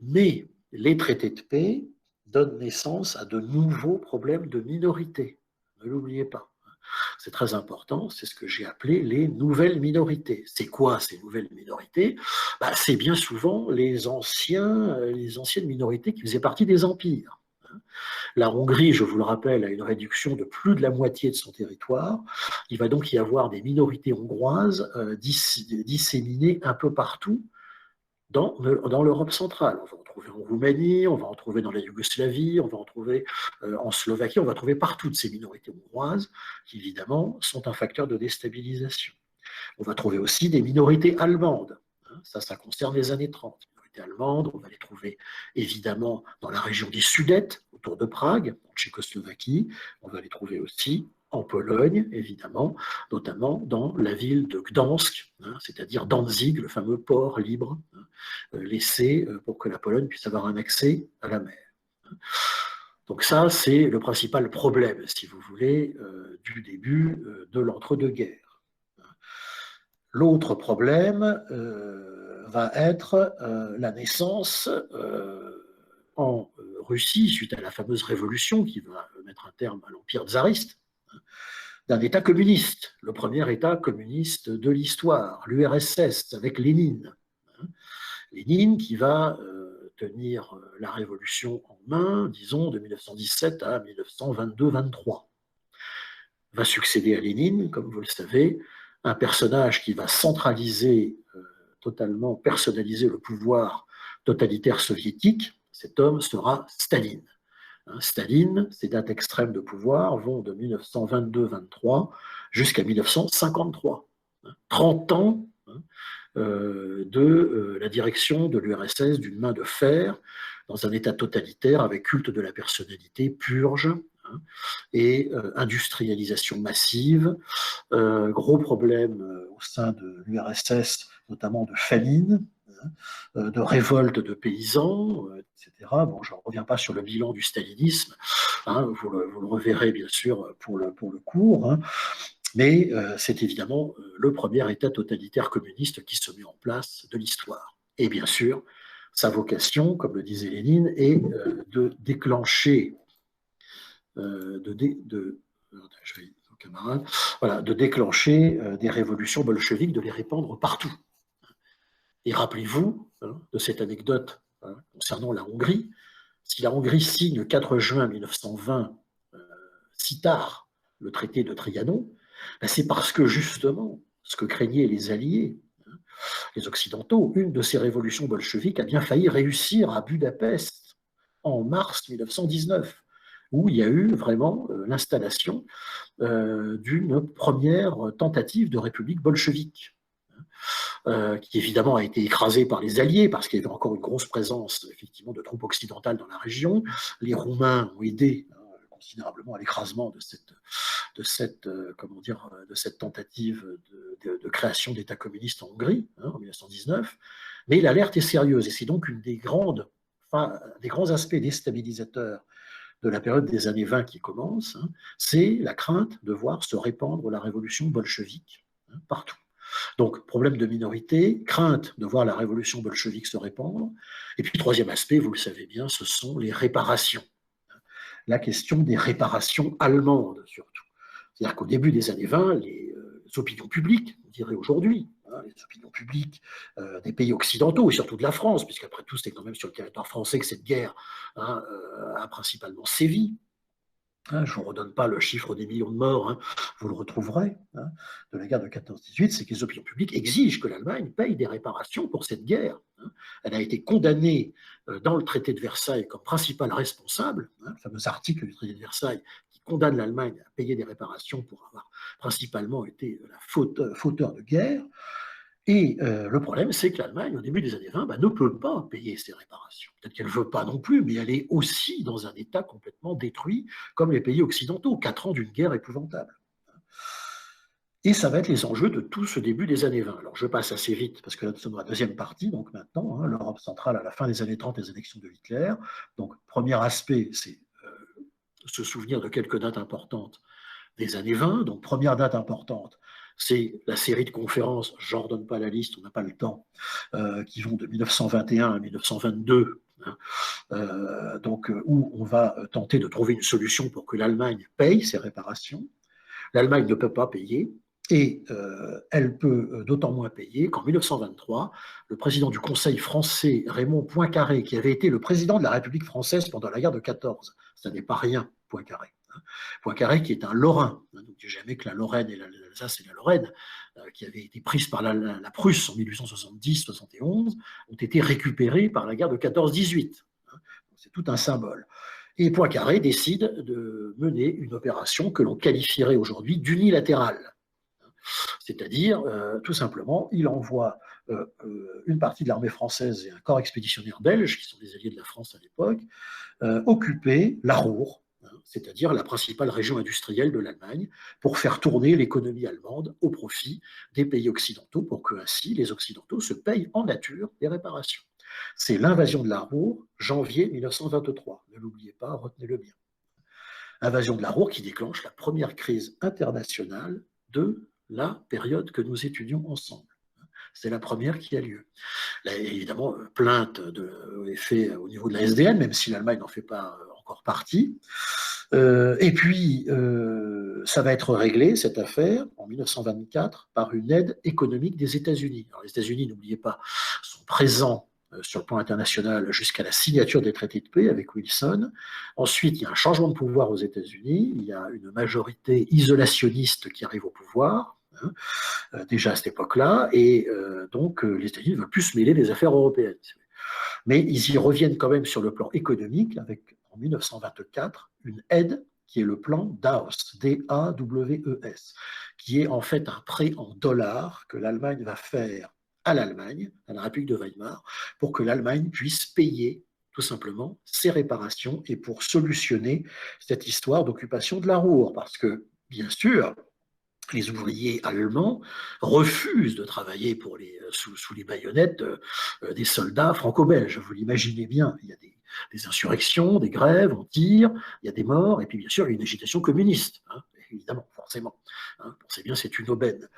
Mais les traités de paix donnent naissance à de nouveaux problèmes de minorité. Ne l'oubliez pas. C'est très important, c'est ce que j'ai appelé les nouvelles minorités. C'est quoi ces nouvelles minorités? C'est bien souvent les anciennes minorités qui faisaient partie des empires. La Hongrie, je vous le rappelle, a une réduction de plus de la moitié de son territoire. Il va donc y avoir des minorités hongroises disséminées un peu partout dans l'Europe centrale. On va en trouver en Roumanie, on va en trouver dans la Yougoslavie, on va en trouver en Slovaquie, on va trouver partout de ces minorités hongroises qui, évidemment, sont un facteur de déstabilisation. On va trouver aussi des minorités allemandes. Ça concerne les années 30. Les minorités allemandes, on va les trouver évidemment dans la région des Sudètes, autour de Prague, en Tchécoslovaquie. On va les trouver aussi en Pologne, évidemment, notamment dans la ville de Gdansk, c'est-à-dire Danzig, le fameux port libre, laissé pour que la Pologne puisse avoir un accès à la mer. Donc ça, c'est le principal problème, si vous voulez, du début de l'entre-deux-guerres. L'autre problème va être la naissance en Russie, suite à la fameuse révolution qui va mettre un terme à l'empire tsariste, d'un État communiste, le premier État communiste de l'histoire, l'URSS, avec Lénine. Lénine qui va tenir la révolution en main, disons, de 1917 à 1922-23. Va succéder à Lénine, comme vous le savez, un personnage qui va centraliser, totalement personnaliser le pouvoir totalitaire soviétique. Cet homme sera Staline. Staline, ses dates extrêmes de pouvoir vont de 1922-23 jusqu'à 1953. 30 ans de la direction de l'URSS d'une main de fer dans un État totalitaire avec culte de la personnalité, purge et industrialisation massive. Gros problème au sein de l'URSS, notamment de famine, de révolte de paysans, etc. Bon, je ne reviens pas sur le bilan du stalinisme, vous le reverrez bien sûr pour le cours, mais c'est évidemment le premier État totalitaire communiste qui se met en place de l'histoire. Et bien sûr, sa vocation, comme le disait Lénine, est de déclencher, camarades, voilà, de déclencher des révolutions bolcheviques, de les répandre partout. Et rappelez-vous de cette anecdote concernant la Hongrie. Si la Hongrie signe le 4 juin 1920, si tard, le traité de Trianon, ben c'est parce que justement, ce que craignaient les Alliés, les Occidentaux, une de ces révolutions bolcheviques a bien failli réussir à Budapest en mars 1919, où il y a eu vraiment l'installation d'une première tentative de république bolchevique. Qui évidemment a été écrasée par les Alliés, parce qu'il y avait encore une grosse présence effectivement de troupes occidentales dans la région. Les Roumains ont aidé considérablement à l'écrasement de cette tentative de création d'État communiste en Hongrie en 1919. Mais l'alerte est sérieuse, et c'est donc une des grands aspects déstabilisateurs de la période des années 20 qui commence, c'est la crainte de voir se répandre la révolution bolchevique partout. Donc, problème de minorité, crainte de voir la révolution bolchevique se répandre. Et puis, troisième aspect, vous le savez bien, ce sont les réparations. La question des réparations allemandes, surtout. C'est-à-dire qu'au début des années 20, les opinions publiques, on dirait aujourd'hui, les opinions publiques des pays occidentaux, et surtout de la France, puisqu'après tout, c'est quand même sur le territoire français que cette guerre a principalement sévi. Je ne vous redonne pas le chiffre des millions de morts, vous le retrouverez, de la guerre de 14-18, c'est que les opinions publiques exigent que l'Allemagne paye des réparations pour cette guerre. Elle a été condamnée dans le traité de Versailles comme principale responsable, le fameux article du traité de Versailles qui condamne l'Allemagne à payer des réparations pour avoir principalement été fauteur de guerre. Et le problème, c'est que l'Allemagne, au début des années 20, ne peut pas payer ces réparations. Peut-être qu'elle ne veut pas non plus, mais elle est aussi dans un état complètement détruit, comme les pays occidentaux, 4 ans d'une guerre épouvantable. Et ça va être les enjeux de tout ce début des années 20. Alors je passe assez vite, parce que là nous sommes dans la deuxième partie, donc maintenant, l'Europe centrale à la fin des années 30, les élections de Hitler. Donc premier aspect, c'est se souvenir de quelques dates importantes des années 20. Donc première date importante, c'est la série de conférences, je n'en redonne pas la liste, on n'a pas le temps, qui vont de 1921 à 1922, où on va tenter de trouver une solution pour que l'Allemagne paye ses réparations. L'Allemagne ne peut pas payer, et elle peut d'autant moins payer qu'en 1923, le président du Conseil français, Raymond Poincaré, qui avait été le président de la République française pendant la guerre de 14, ça n'est pas rien, Poincaré. Poincaré, qui est un Lorrain, n'oubliez jamais que la Lorraine et l'Alsace et la Lorraine, qui avaient été prises par la Prusse en 1870-71, ont été récupérées par la guerre de 14-18. C'est tout un symbole. Et Poincaré décide de mener une opération que l'on qualifierait aujourd'hui d'unilatérale. C'est-à-dire, tout simplement, il envoie une partie de l'armée française et un corps expéditionnaire belge, qui sont des alliés de la France à l'époque, occuper la Ruhr, c'est-à-dire la principale région industrielle de l'Allemagne, pour faire tourner l'économie allemande au profit des pays occidentaux, pour que ainsi les Occidentaux se payent en nature des réparations. C'est l'invasion de la Ruhr, janvier 1923. Ne l'oubliez pas, retenez-le bien. Invasion de la Ruhr qui déclenche la première crise internationale de la période que nous étudions ensemble. C'est la première qui a lieu. Là, évidemment, plainte est faite au niveau de la SDN, même si l'Allemagne n'en fait pas encore partie. Et puis, ça va être réglé, cette affaire, en 1924, par une aide économique des États-Unis. Alors, les États-Unis, n'oubliez pas, sont présents sur le plan international jusqu'à la signature des traités de paix avec Wilson. Ensuite, il y a un changement de pouvoir aux États-Unis, il y a une majorité isolationniste qui arrive au pouvoir, déjà à cette époque-là, et donc les États-Unis ne veulent plus se mêler des affaires européennes. Mais ils y reviennent quand même sur le plan économique, avec en 1924 une aide qui est le plan DAWES, D-A-W-E-S, qui est en fait un prêt en dollars que l'Allemagne va faire à l'Allemagne, à la République de Weimar, pour que l'Allemagne puisse payer tout simplement ses réparations et pour solutionner cette histoire d'occupation de la Ruhr. Parce que, bien sûr, les ouvriers allemands refusent de travailler sous les baïonnettes des soldats franco-belges. Vous l'imaginez bien, il y a des insurrections, des grèves, on tire, il y a des morts, et puis bien sûr, il y a une agitation communiste, évidemment, forcément. Pensez bien, c'est une aubaine.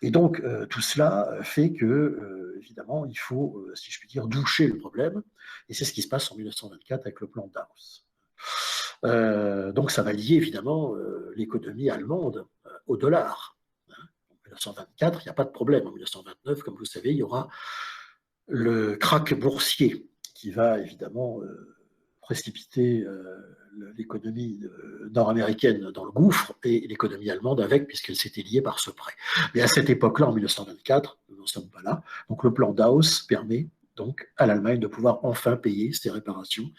Et donc, tout cela fait que, évidemment, il faut, si je puis dire, doucher le problème, et c'est ce qui se passe en 1924 avec le plan DAWES. Donc ça va lier évidemment l'économie allemande au dollar. En 1924, il n'y a pas de problème. En 1929, comme vous savez, il y aura le krach boursier qui va évidemment précipiter l'économie nord-américaine dans le gouffre et l'économie allemande avec, puisqu'elle s'était liée par ce prêt. Mais à cette époque-là, en 1924, nous n'en sommes pas là. Donc le plan Dawes permet donc à l'Allemagne de pouvoir enfin payer ses réparations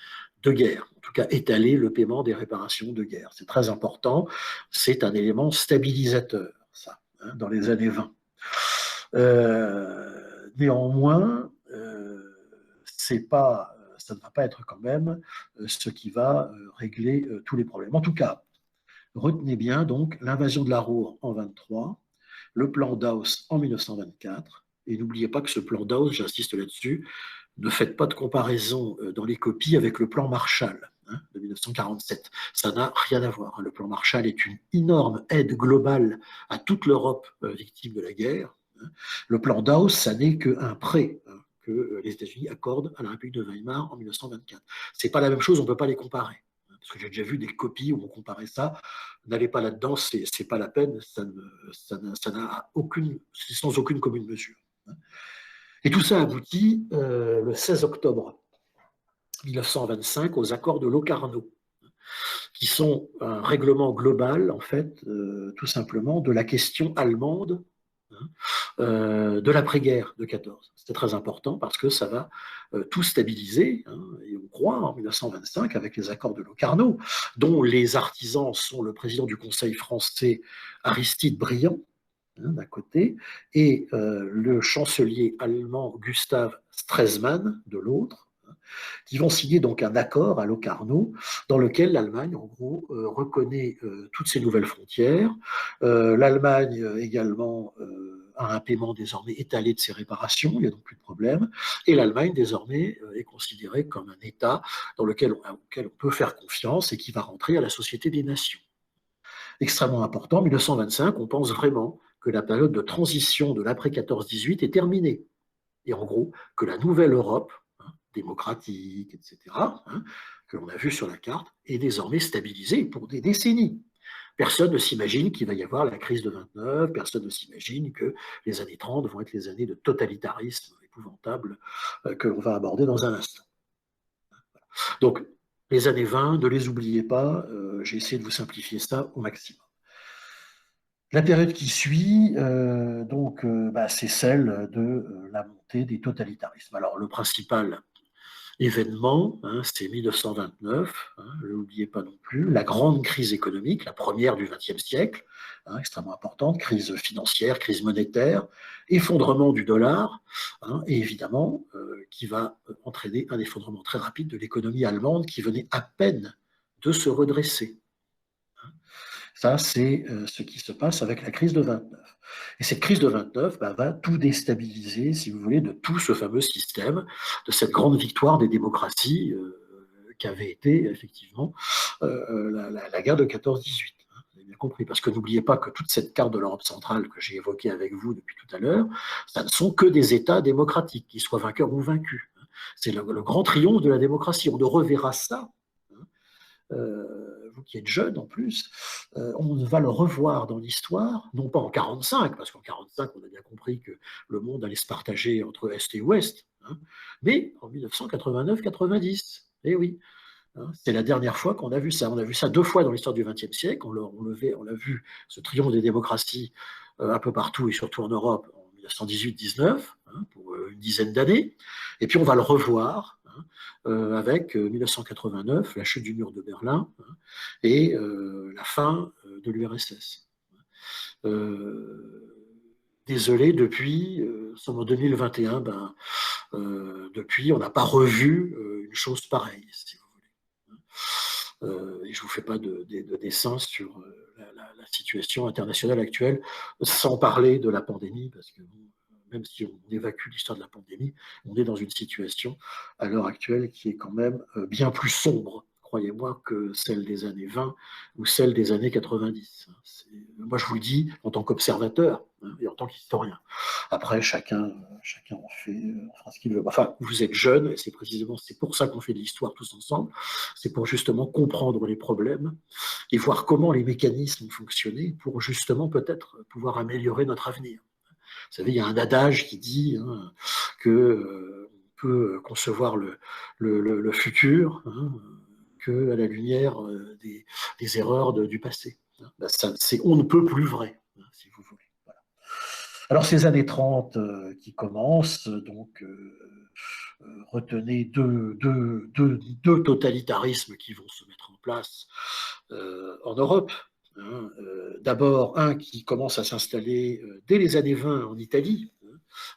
de guerre, en tout cas étaler le paiement des réparations de guerre. C'est très important, c'est un élément stabilisateur, ça, hein, dans les années 20. Néanmoins, ça ne va pas être quand même ce qui va régler tous les problèmes. En tout cas, retenez bien donc l'invasion de la Ruhr en 23, le plan Dawes en 1924, et n'oubliez pas que ce plan Dawes, j'insiste là-dessus, ne faites pas de comparaison dans les copies avec le plan Marshall de 1947. Ça n'a rien à voir. Le plan Marshall est une énorme aide globale à toute l'Europe victime de la guerre. Le plan Dawes, ça n'est qu'un prêt que les États-Unis accordent à la République de Weimar en 1924. C'est pas la même chose, on ne peut pas les comparer. Parce que j'ai déjà vu des copies où on comparait ça. N'allez pas là-dedans, c'est pas la peine, ça n'a aucune, c'est sans aucune commune mesure. Et tout ça aboutit le 16 octobre 1925 aux accords de Locarno, qui sont un règlement global, en fait, tout simplement, de la question allemande de l'après-guerre de 14. C'était très important parce que ça va tout stabiliser, et on croit en 1925 avec les accords de Locarno, dont les artisans sont le président du Conseil français Aristide Briand, d'un côté, et le chancelier allemand Gustav Stresemann de l'autre, qui vont signer donc un accord à Locarno dans lequel l'Allemagne, en gros, reconnaît toutes ces nouvelles frontières. L'Allemagne également a un paiement désormais étalé de ses réparations, il n'y a donc plus de problème. Et l'Allemagne, désormais, est considérée comme un État auquel on peut faire confiance et qui va rentrer à la Société des Nations. Extrêmement important, en 1925, on pense vraiment que la période de transition de l'après 14-18 est terminée. Et en gros, que la nouvelle Europe, démocratique, etc., que l'on a vu sur la carte, est désormais stabilisée pour des décennies. Personne ne s'imagine qu'il va y avoir la crise de 29, personne ne s'imagine que les années 30 vont être les années de totalitarisme épouvantable que l'on va aborder dans un instant. Donc, les années 20, ne les oubliez pas, j'ai essayé de vous simplifier ça au maximum. La période qui suit, c'est celle de la montée des totalitarismes. Alors, le principal événement, c'est 1929, ne l'oubliez pas non plus, la grande crise économique, la première du XXe siècle, extrêmement importante, crise financière, crise monétaire, effondrement du dollar, et évidemment, qui va entraîner un effondrement très rapide de l'économie allemande qui venait à peine de se redresser. Ça, c'est ce qui se passe avec la crise de 29. Et cette crise de 29 va tout déstabiliser, si vous voulez, de tout ce fameux système, de cette grande victoire des démocraties qu'avait été effectivement la guerre de 14-18. Vous avez bien compris, parce que n'oubliez pas que toute cette carte de l'Europe centrale que j'ai évoquée avec vous depuis tout à l'heure, ça ne sont que des États démocratiques, qu'ils soient vainqueurs ou vaincus. C'est le grand triomphe de la démocratie. On ne reverra ça vous qui êtes jeune en plus, on va le revoir dans l'histoire, non pas en 45, parce qu'en 45, on a bien compris que le monde allait se partager entre Est et Ouest, mais en 1989-90. Eh oui, c'est la dernière fois qu'on a vu ça. On a vu ça 2 fois dans l'histoire du XXe siècle. On a vu ce triomphe des démocraties un peu partout et surtout en Europe en 1918-19, pour une dizaine d'années. Et puis on va le revoir avec 1989, la chute du mur de Berlin et la fin de l'URSS. Désolé, depuis, sommes en 2021, depuis, on n'a pas revu une chose pareille, si vous voulez. Et je ne vous fais pas de dessin sur la situation internationale actuelle, sans parler de la pandémie, parce que même si on évacue l'histoire de la pandémie, on est dans une situation à l'heure actuelle qui est quand même bien plus sombre, croyez-moi, que celle des années 20 ou celle des années 90. Moi, je vous le dis en tant qu'observateur et en tant qu'historien. Après, chacun en fera ce qu'il veut. Enfin, vous êtes jeunes, et c'est pour ça qu'on fait de l'histoire tous ensemble, c'est pour justement comprendre les problèmes et voir comment les mécanismes ont fonctionné pour justement peut-être pouvoir améliorer notre avenir. Vous savez, il y a un adage qui dit que on peut concevoir le futur qu'à la lumière des erreurs du passé. Ben, c'est on ne peut plus vrai, si vous voulez. Voilà. Alors ces années 30 qui commencent, donc retenez deux totalitarismes qui vont se mettre en place en Europe. D'abord, un qui commence à s'installer dès les années 20 en Italie.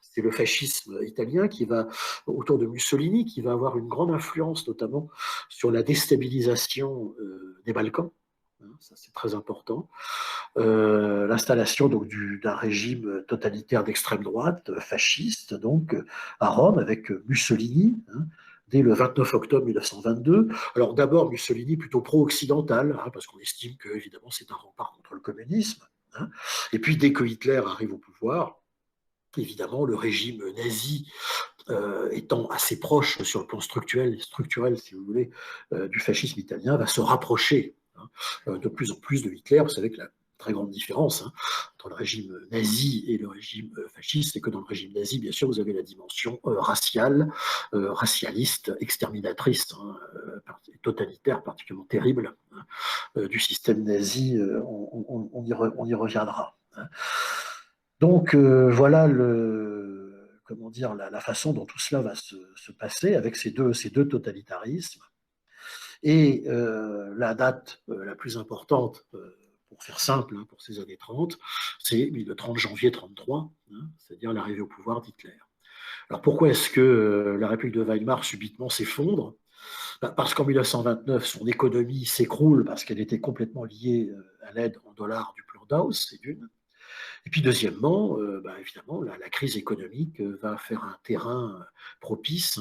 C'est le fascisme italien qui va, autour de Mussolini, qui va avoir une grande influence notamment sur la déstabilisation des Balkans. Ça, c'est très important. L'installation d'un régime totalitaire d'extrême droite, fasciste, donc à Rome, avec Mussolini, dès le 29 octobre 1922. Alors d'abord, Mussolini plutôt pro-occidental, parce qu'on estime que, évidemment, c'est un rempart contre le communisme. Et puis, dès que Hitler arrive au pouvoir, évidemment, le régime nazi étant assez proche sur le plan structurel si vous voulez, du fascisme italien, va se rapprocher de plus en plus de Hitler. Vous savez que la très grande différence entre le régime nazi et le régime fasciste, c'est que dans le régime nazi, bien sûr, vous avez la dimension raciale, racialiste, exterminatrice, totalitaire, particulièrement terrible du système nazi. On y reviendra. Donc voilà comment dire, la façon dont tout cela va se passer avec ces deux totalitarismes. Et la date la plus importante, pour faire simple, pour ces années 30, c'est le 30 janvier 1933, c'est-à-dire l'arrivée au pouvoir d'Hitler. Alors pourquoi est-ce que la République de Weimar subitement s'effondre? Parce qu'en 1929, son économie s'écroule parce qu'elle était complètement liée à l'aide en dollars du plan Dawes, c'est d'une. Et puis deuxièmement, évidemment, la crise économique va faire un terrain propice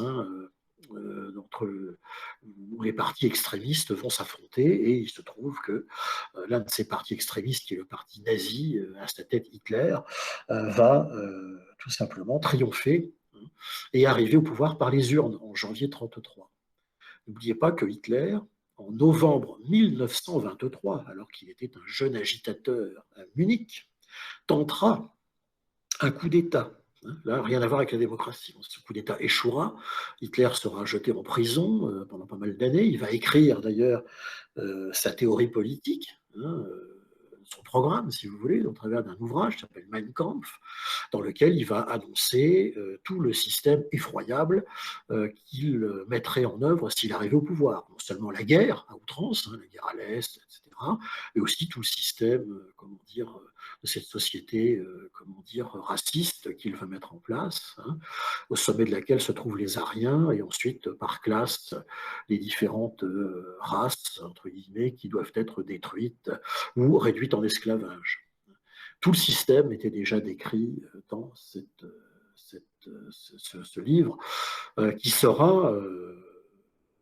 où les partis extrémistes vont s'affronter, et il se trouve que l'un de ces partis extrémistes, qui est le parti nazi, à sa tête Hitler, va tout simplement triompher et arriver au pouvoir par les urnes en janvier 1933. N'oubliez pas que Hitler, en novembre 1923, alors qu'il était un jeune agitateur à Munich, tentera un coup d'État. Là, rien à voir avec la démocratie. Ce coup d'État échouera. Hitler sera jeté en prison pendant pas mal d'années. Il va écrire d'ailleurs sa théorie politique, son programme, si vous voulez, au travers d'un ouvrage qui s'appelle Mein Kampf, dans lequel il va annoncer tout le système effroyable qu'il mettrait en œuvre s'il arrivait au pouvoir. Non seulement la guerre à outrance, la guerre à l'Est, etc., mais aussi tout le système, de cette société, raciste qu'il va mettre en place, au sommet de laquelle se trouvent les Aryens, et ensuite, par classe, les différentes races, entre guillemets, qui doivent être détruites ou réduites en esclavage. Tout le système était déjà décrit dans ce livre, qui sera,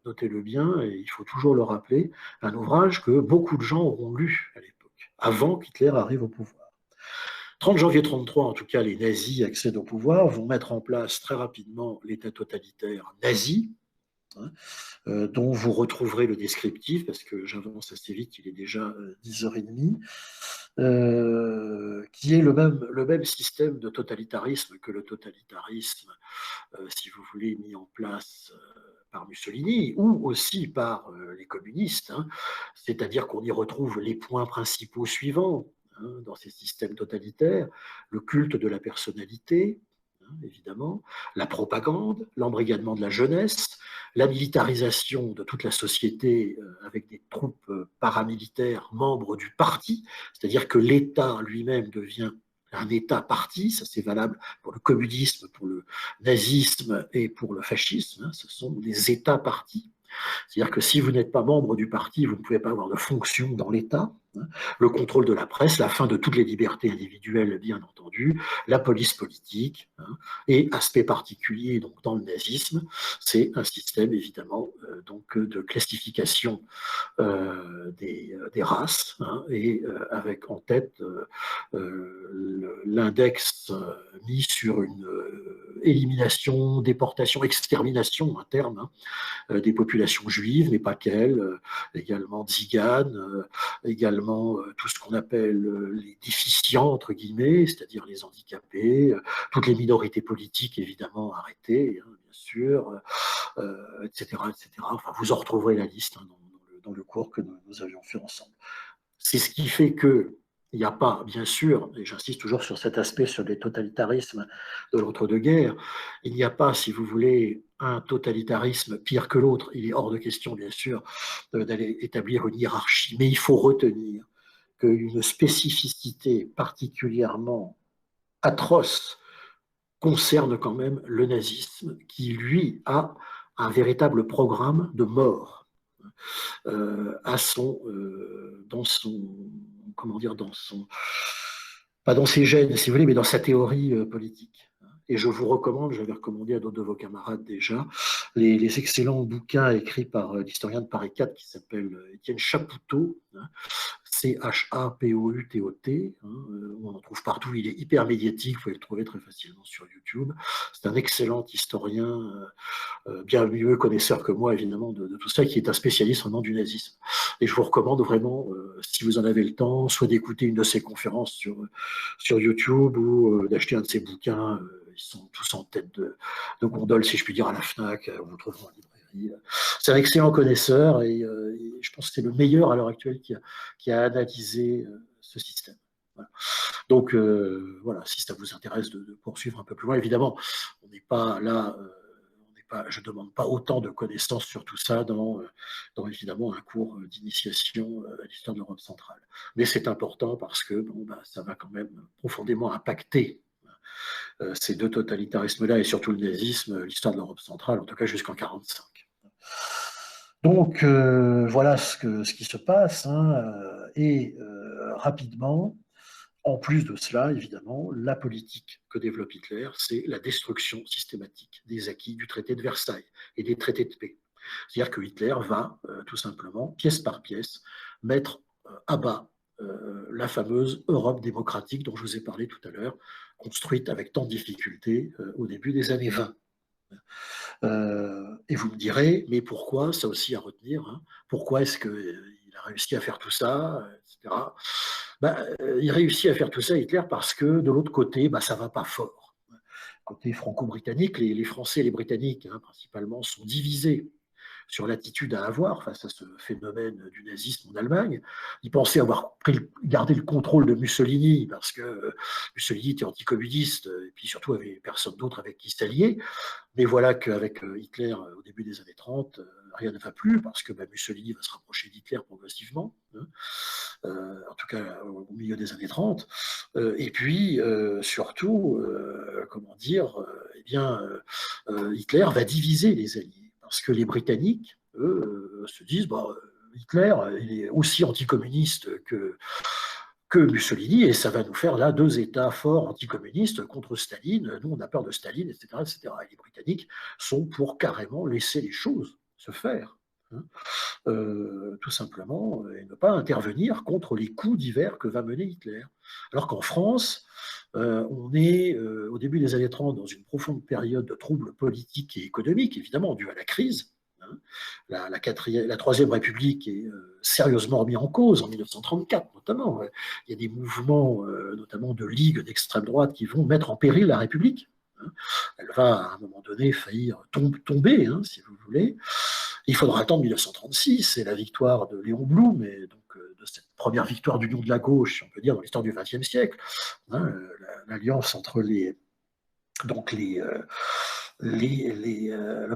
notez-le bien, et il faut toujours le rappeler, un ouvrage que beaucoup de gens auront lu à l'époque, avant qu'Hitler arrive au pouvoir. 30 janvier 1933, en tout cas, les nazis accèdent au pouvoir, vont mettre en place très rapidement l'État totalitaire nazi, dont vous retrouverez le descriptif, parce que j'avance assez vite, il est déjà 10h30, qui est le même système de totalitarisme que le totalitarisme, si vous voulez, mis en place par Mussolini, ou aussi par les communistes, c'est-à-dire qu'on y retrouve les points principaux suivants dans ces systèmes totalitaires: le culte de la personnalité, évidemment, la propagande, l'embrigadement de la jeunesse, la militarisation de toute la société avec des troupes paramilitaires membres du parti, c'est-à-dire que l'État lui-même devient un État-parti. Ça c'est valable pour le communisme, pour le nazisme et pour le fascisme, ce sont des États-partis. C'est-à-dire que si vous n'êtes pas membre du parti, vous ne pouvez pas avoir de fonction dans l'État. Le contrôle de la presse, la fin de toutes les libertés individuelles, bien entendu, la police politique, et aspect particulier donc dans le nazisme, c'est un système évidemment donc de classification des races, et avec en tête l'index mis sur une élimination, déportation, extermination, un terme, des populations juives, mais pas qu'elles, également tziganes, également tout ce qu'on appelle les déficients, entre guillemets, c'est-à-dire les handicapés, toutes les minorités politiques évidemment arrêtées, bien sûr, etc., etc. Enfin, vous en retrouverez la liste dans le cours que nous avions fait ensemble. C'est ce qui fait que il n'y a pas, bien sûr, et j'insiste toujours sur cet aspect, sur les totalitarismes de l'entre-deux-guerres, il n'y a pas, si vous voulez, un totalitarisme pire que l'autre. Il est hors de question, bien sûr, d'aller établir une hiérarchie, mais il faut retenir qu'une spécificité particulièrement atroce concerne quand même le nazisme, qui, lui, a un véritable programme de mort dans son, comment dire, pas dans ses gènes, si vous voulez, mais dans sa théorie politique. Et je vous recommande, j'avais recommandé à d'autres de vos camarades déjà, les excellents bouquins écrits par l'historien de Paris 4 qui s'appelle Étienne Chapoutot, Chapoutot, on en trouve partout, il est hyper médiatique, vous pouvez le trouver très facilement sur YouTube. C'est un excellent historien, bien mieux connaisseur que moi, évidemment, de tout ça, qui est un spécialiste vraiment du nazisme. Et je vous recommande vraiment, si vous en avez le temps, soit d'écouter une de ses conférences sur YouTube ou d'acheter un de ses bouquins. Ils sont tous en tête de gondole, si je puis dire, à la FNAC, on le trouve en librairie. C'est un excellent connaisseur et je pense que c'est le meilleur à l'heure actuelle qui a analysé ce système. Voilà. Donc voilà, si ça vous intéresse de poursuivre un peu plus loin, évidemment, on n'est pas là, je ne demande pas autant de connaissances sur tout ça dans évidemment un cours d'initiation à l'histoire de l'Europe centrale. Mais c'est important parce que ça va quand même profondément impacter ces deux totalitarismes-là et surtout le nazisme, l'histoire de l'Europe centrale, en tout cas jusqu'en 1945. Donc voilà ce qui se passe, et rapidement, en plus de cela, évidemment, la politique que développe Hitler, c'est la destruction systématique des acquis du traité de Versailles et des traités de paix. C'est-à-dire que Hitler va tout simplement, pièce par pièce, mettre à bas la fameuse Europe démocratique dont je vous ai parlé tout à l'heure, construite avec tant de difficultés au début des années 20. Et vous me direz, mais pourquoi, ça aussi à retenir, pourquoi est-ce qu'il a réussi à faire tout ça, etc. Il réussit à faire tout ça, Hitler, parce que de l'autre côté, ça ne va pas fort. Côté franco-britannique, les Français et les Britanniques, principalement, sont divisés sur l'attitude à avoir face à ce phénomène du nazisme en Allemagne. Ils pensaient avoir gardé le contrôle de Mussolini parce que Mussolini était anticommuniste et puis surtout avait personne d'autre avec qui s'allier. Mais voilà qu'avec Hitler, au début des années 30, rien ne va plus parce que Mussolini va se rapprocher d'Hitler progressivement, en tout cas au milieu des années 30. Et puis, surtout, Hitler va diviser les Alliés. Parce que les Britanniques, eux, se disent Hitler, il est aussi anticommuniste que Mussolini, et ça va nous faire là deux États forts anticommunistes contre Staline. Nous, on a peur de Staline, etc., etc. Et les Britanniques sont pour carrément laisser les choses se faire, tout simplement, et ne pas intervenir contre les coups divers que va mener Hitler. Alors qu'en France, on est au début des années 30 dans une profonde période de troubles politiques et économiques, évidemment, due à la crise. La Troisième République est sérieusement remise en cause en 1934, notamment. Il y a des mouvements, notamment de ligues d'extrême droite, qui vont mettre en péril la République. Elle va, à un moment donné, faillir tomber, si vous voulez. Il faudra attendre 1936 et la victoire de Léon Blum, et donc de cette première victoire d'union de la gauche, on peut dire, dans l'histoire du XXe siècle, l'alliance entre le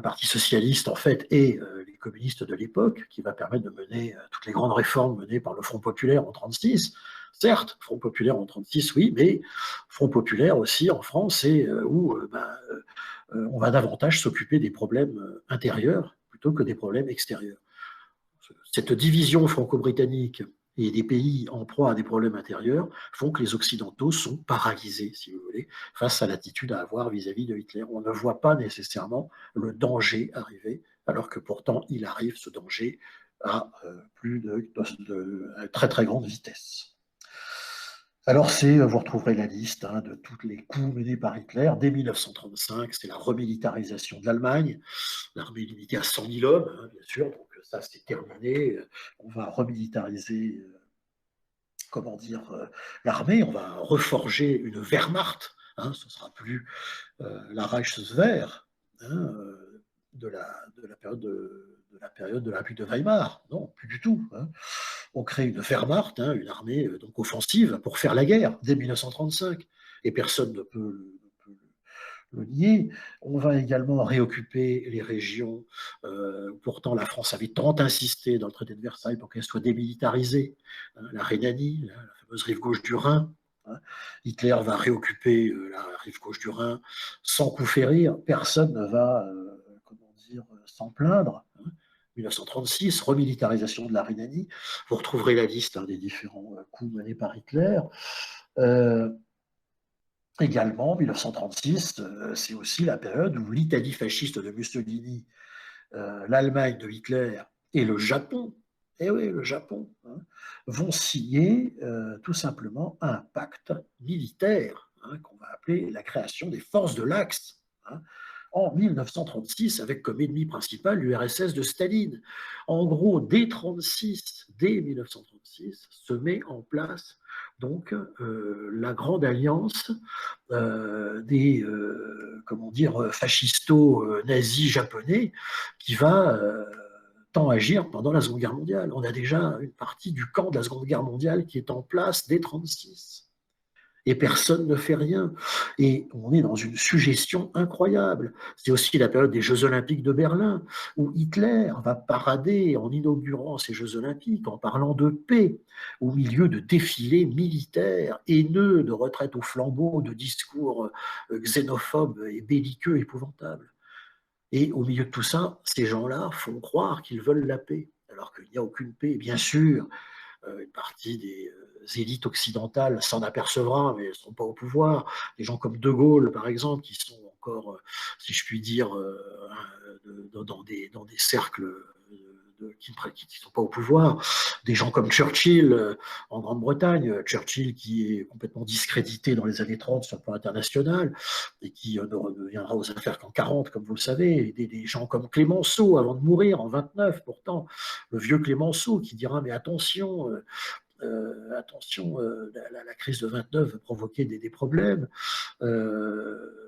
Parti socialiste, en fait, et les communistes de l'époque, qui va permettre de mener toutes les grandes réformes menées par le Front populaire en 1936. Certes, Front populaire en 1936, oui, mais Front populaire aussi en France, et où on va davantage s'occuper des problèmes intérieurs plutôt que des problèmes extérieurs. Cette division franco-britannique et des pays en proie à des problèmes intérieurs font que les Occidentaux sont paralysés, si vous voulez, face à l'attitude à avoir vis-à-vis de Hitler. On ne voit pas nécessairement le danger arriver, alors que pourtant il arrive, ce danger, à très très grande vitesse. Alors vous retrouverez la liste de tous les coups menés par Hitler. Dès 1935, c'est la remilitarisation de l'Allemagne. L'armée limitée à 100 000 hommes, bien sûr, donc ça c'est terminé. On va remilitariser l'armée, on va reforger une Wehrmacht, ce ne sera plus la Reichswehr de la période de la République de Weimar, non, plus du tout. On crée une Wehrmacht, une armée donc offensive pour faire la guerre dès 1935, et personne ne peut le nier. On va également réoccuper les régions. Pourtant, la France avait tant insisté dans le traité de Versailles pour qu'elles soient démilitarisées. La Rhénanie, la fameuse rive gauche du Rhin. Hitler va réoccuper la rive gauche du Rhin sans coup férir. Personne ne va s'en plaindre. 1936, remilitarisation de la Rhénanie. Vous retrouverez la liste des différents coups menés par Hitler. Également, 1936, c'est aussi la période où l'Italie fasciste de Mussolini, l'Allemagne de Hitler et le Japon, le Japon, vont signer tout simplement un pacte militaire qu'on va appeler la création des forces de l'Axe. En 1936, avec comme ennemi principal l'URSS de Staline. En gros, dès 1936, se met en place donc la grande alliance des fascisto-nazis japonais qui va tant agir pendant la Seconde Guerre mondiale. On a déjà une partie du camp de la Seconde Guerre mondiale qui est en place dès 1936. Et personne ne fait rien. Et on est dans une suggestion incroyable. C'est aussi la période des Jeux Olympiques de Berlin, où Hitler va parader en inaugurant ces Jeux Olympiques, en parlant de paix, au milieu de défilés militaires, haineux, de retraite au flambeau, de discours xénophobes et belliqueux épouvantables. Et au milieu de tout ça, ces gens-là font croire qu'ils veulent la paix, alors qu'il n'y a aucune paix. Bien sûr, une partie des élites occidentales s'en apercevra, mais elles ne sont pas au pouvoir. Des gens comme De Gaulle, par exemple, qui sont encore, si je puis dire, dans des cercles qui ne sont pas au pouvoir. Des gens comme Churchill en Grande-Bretagne, Churchill qui est complètement discrédité dans les années 30 sur le plan international et qui ne reviendra aux affaires qu'en 40, comme vous le savez. Des gens comme Clémenceau, avant de mourir en 29, pourtant, le vieux Clémenceau qui dira « mais attention, la crise de 29 va provoquer des problèmes,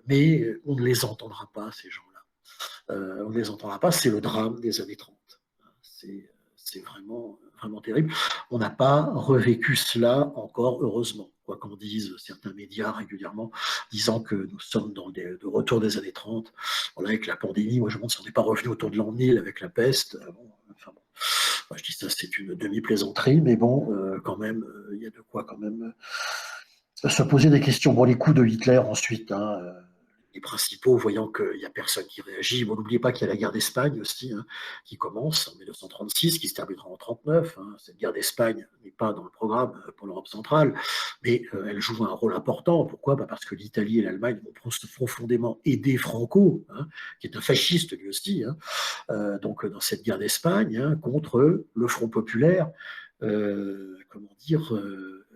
mais on ne les entendra pas, ces gens-là. On ne les entendra pas, c'est le drame des années 30. C'est vraiment, vraiment terrible. On n'a pas revécu cela encore, heureusement, quoi qu'en disent certains médias régulièrement, disant que nous sommes de retour des années 30. Voilà, avec la pandémie, moi je me demande si on n'est pas revenu autour de l'an 1000 avec la peste. Moi, je dis ça, c'est une demi-plaisanterie, mais bon, quand même, il y a de quoi quand même se poser des questions. Bon, les coups de Hitler ensuite, les principaux, voyant qu'il n'y a personne qui réagit. Bon, n'oubliez pas qu'il y a la guerre d'Espagne aussi, qui commence en 1936, qui se terminera en 1939. Cette guerre d'Espagne n'est pas dans le programme pour l'Europe centrale, mais elle joue un rôle important. Pourquoi ? Parce que l'Italie et l'Allemagne vont profondément aider Franco, qui est un fasciste lui aussi, donc dans cette guerre d'Espagne, contre le Front populaire,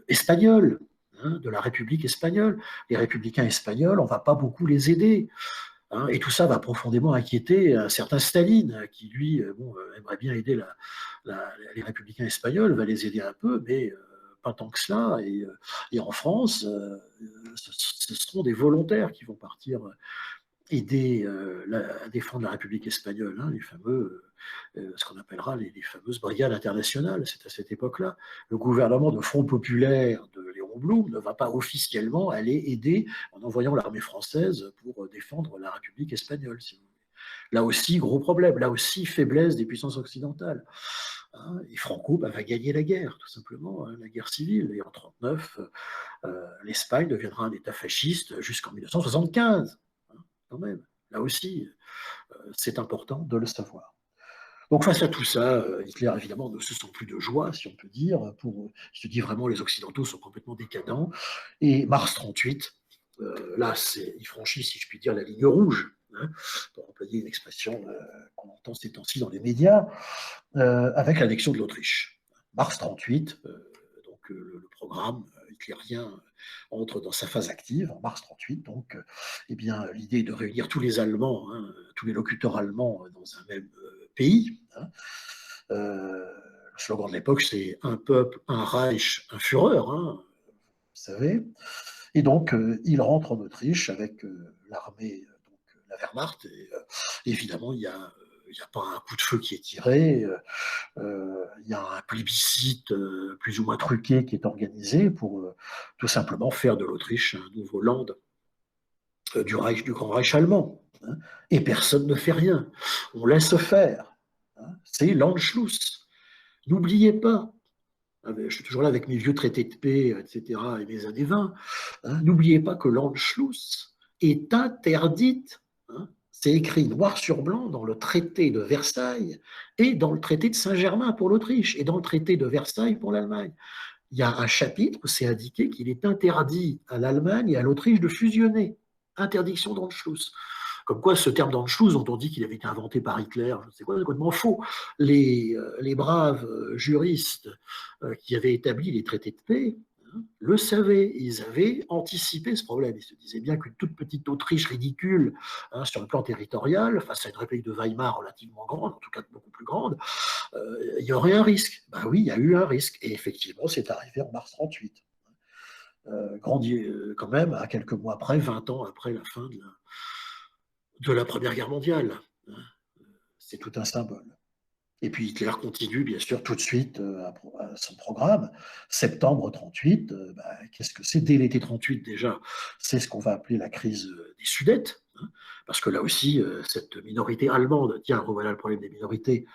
espagnol, de la République espagnole. Les républicains espagnols, on ne va pas beaucoup les aider. Et tout ça va profondément inquiéter un certain Staline, qui lui aimerait bien aider les républicains espagnols, va les aider un peu, mais pas tant que cela. Et en France, ce seront des volontaires qui vont partir aider à défendre la République espagnole, les fameux, ce qu'on appellera les fameuses brigades internationales. C'est à cette époque-là. Le gouvernement de Front populaire de Léon Blum ne va pas officiellement aller aider en envoyant l'armée française pour défendre la République espagnole, si vous voulez. Là aussi, gros problème. Là aussi, faiblesse des puissances occidentales. Et Franco va gagner la guerre, tout simplement, la guerre civile. Et en 1939, l'Espagne deviendra un État fasciste jusqu'en 1975. Quand même. Là aussi, c'est important de le savoir. Donc face à tout ça, Hitler évidemment ne se sent plus de joie, si on peut dire. Il se dit vraiment les Occidentaux sont complètement décadents. Et mars 38, là, il franchit, si je puis dire, la ligne rouge, hein, pour employer une expression qu'on entend ces temps-ci dans les médias, avec l'annexion de l'Autriche. Mars 38, donc le programme hitlérien entre dans sa phase active en mars 38. Donc, eh bien, l'idée de réunir tous les Allemands, hein, tous les locuteurs allemands dans un même pays. Hein. Le slogan de l'époque, c'est un peuple, un Reich, un Führer, hein, vous savez. Et donc, il rentre en Autriche avec l'armée, donc la Wehrmacht. Et évidemment, il n'y a pas un coup de feu qui est tiré. Il y a un plébiscite plus ou moins truqué qui est organisé pour tout simplement faire de l'Autriche un nouveau land du Reich, du Grand Reich allemand. Hein. Et personne ne fait rien. On laisse faire. Hein. C'est l'Anschluss. N'oubliez pas, je suis toujours là avec mes vieux traités de paix, etc., et mes années 20, hein, n'oubliez pas que l'Anschluss est interdite. Hein. C'est écrit noir sur blanc dans le traité de Versailles et dans le traité de Saint-Germain pour l'Autriche et dans le traité de Versailles pour l'Allemagne. Il y a un chapitre où c'est indiqué qu'il est interdit à l'Allemagne et à l'Autriche de fusionner. Interdiction d'Anschluss. Comme quoi, ce terme d'Anschluss, dont on dit qu'il avait été inventé par Hitler, je ne sais quoi, c'est complètement faux. Les braves juristes qui avaient établi les traités de paix, hein, le savaient. Ils avaient anticipé ce problème. Ils se disaient bien qu'une toute petite Autriche ridicule, hein, sur le plan territorial, face à une république de Weimar relativement grande, en tout cas beaucoup plus grande, il y aurait un risque. Ben oui, il y a eu un risque. Et effectivement, c'est arrivé en mars 38. Quand même, à quelques mois après, 20 ans après la fin de la Première Guerre mondiale. Hein. C'est tout un symbole. Et puis Hitler continue, bien sûr, tout de suite à son programme. Septembre 38, qu'est-ce que c'est? Dès l'été 38 déjà, c'est ce qu'on va appeler la crise des Sudètes. Hein, parce que là aussi, cette minorité allemande, tiens, revoilà le problème des minorités,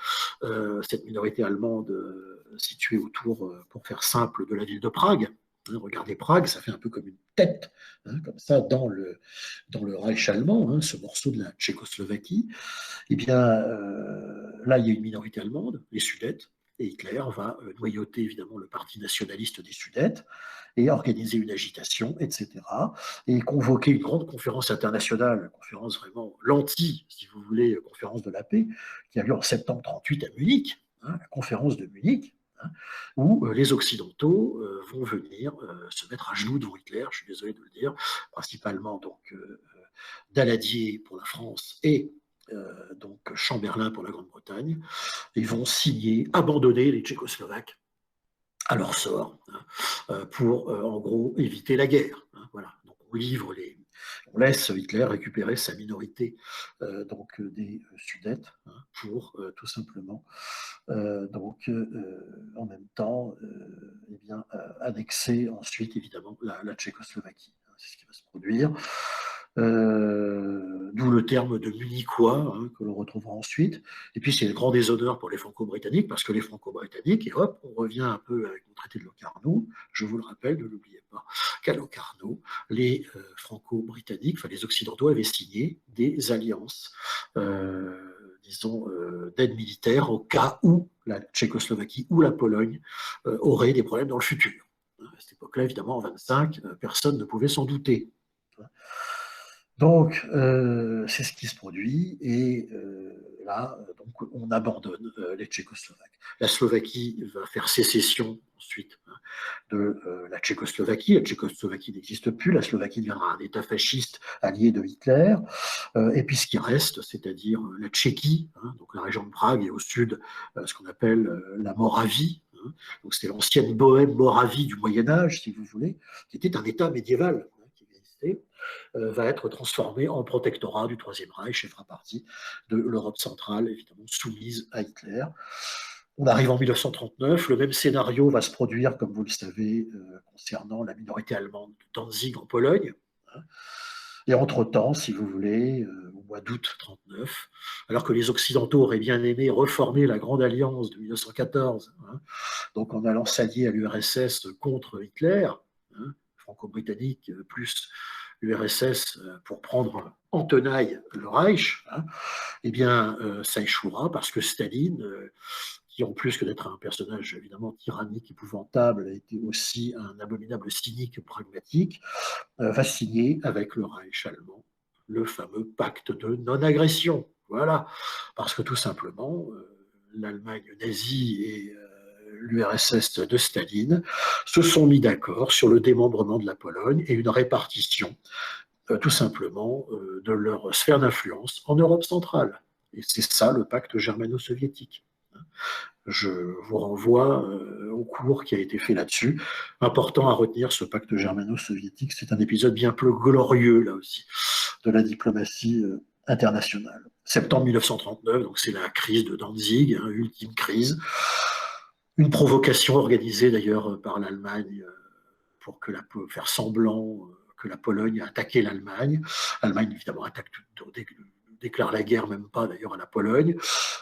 cette minorité allemande située autour, pour faire simple, de la ville de Prague. Hein, regardez Prague, ça fait un peu comme une tête, hein, comme ça, dans le Reich allemand, hein, ce morceau de la Tchécoslovaquie. Eh bien, là, il y a une minorité allemande, les Sudètes, et Hitler va noyauter évidemment le parti nationaliste des Sudètes et organiser une agitation, etc. Et convoquer une grande conférence internationale, conférence vraiment l'anti, si vous voulez, conférence de la paix, qui a lieu en septembre 38 à Munich, hein, la conférence de Munich, hein, où les Occidentaux vont venir se mettre à genoux devant Hitler, je suis désolé de le dire, principalement donc Daladier pour la France et donc Chamberlain pour la Grande-Bretagne. Ils vont signer, abandonner les Tchécoslovaques à leur sort, hein, pour en gros éviter la guerre. Hein, voilà. Donc on laisse Hitler récupérer sa minorité donc des Sudètes, hein, pour tout simplement donc en même temps eh bien, annexer ensuite évidemment la Tchécoslovaquie. Hein, c'est ce qui va se produire. D'où le terme de munichois, hein, que l'on retrouvera ensuite. Et puis c'est le grand déshonneur pour les Franco-Britanniques, parce que les Franco-Britanniques, et hop, on revient un peu avec le traité de Locarno, je vous le rappelle, ne l'oubliez pas, qu'à Locarno, les Franco-Britanniques, enfin les Occidentaux, avaient signé des alliances, disons, d'aide militaire au cas où la Tchécoslovaquie ou la Pologne auraient des problèmes dans le futur. À cette époque-là, évidemment, en 25, personne ne pouvait s'en douter. Donc, c'est ce qui se produit, et là, donc, on abandonne les Tchécoslovaques. La Slovaquie va faire sécession ensuite, hein, de la Tchécoslovaquie. La Tchécoslovaquie n'existe plus, la Slovaquie deviendra un État fasciste allié de Hitler, et puis ce qui reste, c'est-à-dire la Tchéquie, hein, donc la région de Prague, et au sud, ce qu'on appelle la Moravie. Hein, donc c'est l'ancienne Bohême-Moravie du Moyen-Âge, si vous voulez, qui était un État médiéval, hein, qui existait. Va être transformé en protectorat du Troisième Reich et fera partie de l'Europe centrale, évidemment soumise à Hitler. On arrive en 1939, le même scénario va se produire, comme vous le savez, concernant la minorité allemande de Danzig en Pologne. Hein. Et entre-temps, si vous voulez, au mois d'août 1939, alors que les Occidentaux auraient bien aimé reformer la Grande Alliance de 1914, hein, donc en allant s'allier à l'URSS contre Hitler, hein, franco-britannique plus l'URSS pour prendre en tenaille le Reich, hein, eh bien, ça échouera parce que Staline, qui en plus que d'être un personnage évidemment tyrannique, épouvantable, était aussi un abominable cynique pragmatique, va signer avec le Reich allemand le fameux pacte de non-agression. Voilà, parce que tout simplement, l'Allemagne nazie et l'URSS de Staline se sont mis d'accord sur le démembrement de la Pologne et une répartition, tout simplement, de leur sphère d'influence en Europe centrale. Et c'est ça le pacte germano-soviétique. Je vous renvoie au cours qui a été fait là-dessus. Important à retenir, ce pacte germano-soviétique, c'est un épisode bien plus glorieux, là aussi, de la diplomatie internationale. Septembre 1939, donc c'est la crise de Danzig, hein, ultime crise. Une provocation organisée d'ailleurs par l'Allemagne pour faire semblant que la Pologne a attaqué l'Allemagne. L'Allemagne, évidemment, déclare la guerre, même pas d'ailleurs, à la Pologne.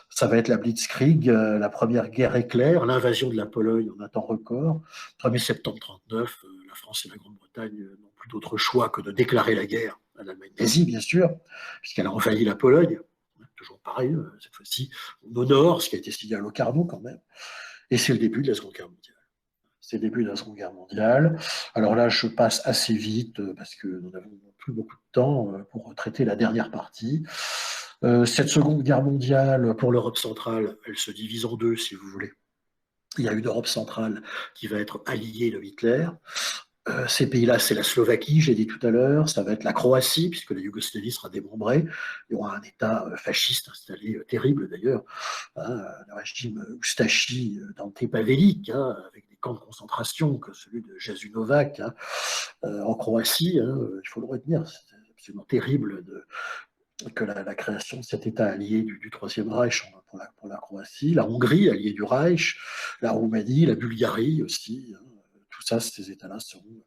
Ça va être la Blitzkrieg, la première guerre éclair, l'invasion de la Pologne en un temps record. 1er septembre 1939, la France et la Grande-Bretagne n'ont plus d'autre choix que de déclarer la guerre à l'Allemagne nazie, bien sûr, puisqu'elle a envahi la Pologne. Toujours pareil, cette fois-ci, on honore ce qui a été signé à Locarno quand même. Et c'est le début de la Seconde Guerre mondiale. C'est le début de la Seconde Guerre mondiale. Alors là, je passe assez vite parce que nous n'avons plus beaucoup de temps pour traiter la dernière partie. Cette Seconde Guerre mondiale, pour l'Europe centrale, elle se divise en deux, si vous voulez. Il y a une Europe centrale qui va être alliée de Hitler. Ces pays-là, c'est la Slovaquie, j'ai dit tout à l'heure, ça va être la Croatie, puisque la Yougoslavie sera démembrée. Il y aura un État fasciste installé, terrible d'ailleurs, hein, le régime Ustashi Dante Pavelic, hein, avec des camps de concentration comme celui de Jasenovac, hein, en Croatie, hein, il faut le retenir, c'est absolument terrible que la création de cet État allié du Troisième Reich pour la Croatie, la Hongrie alliée du Reich, la Roumanie, la Bulgarie aussi, hein, tout ça, ces États-là seront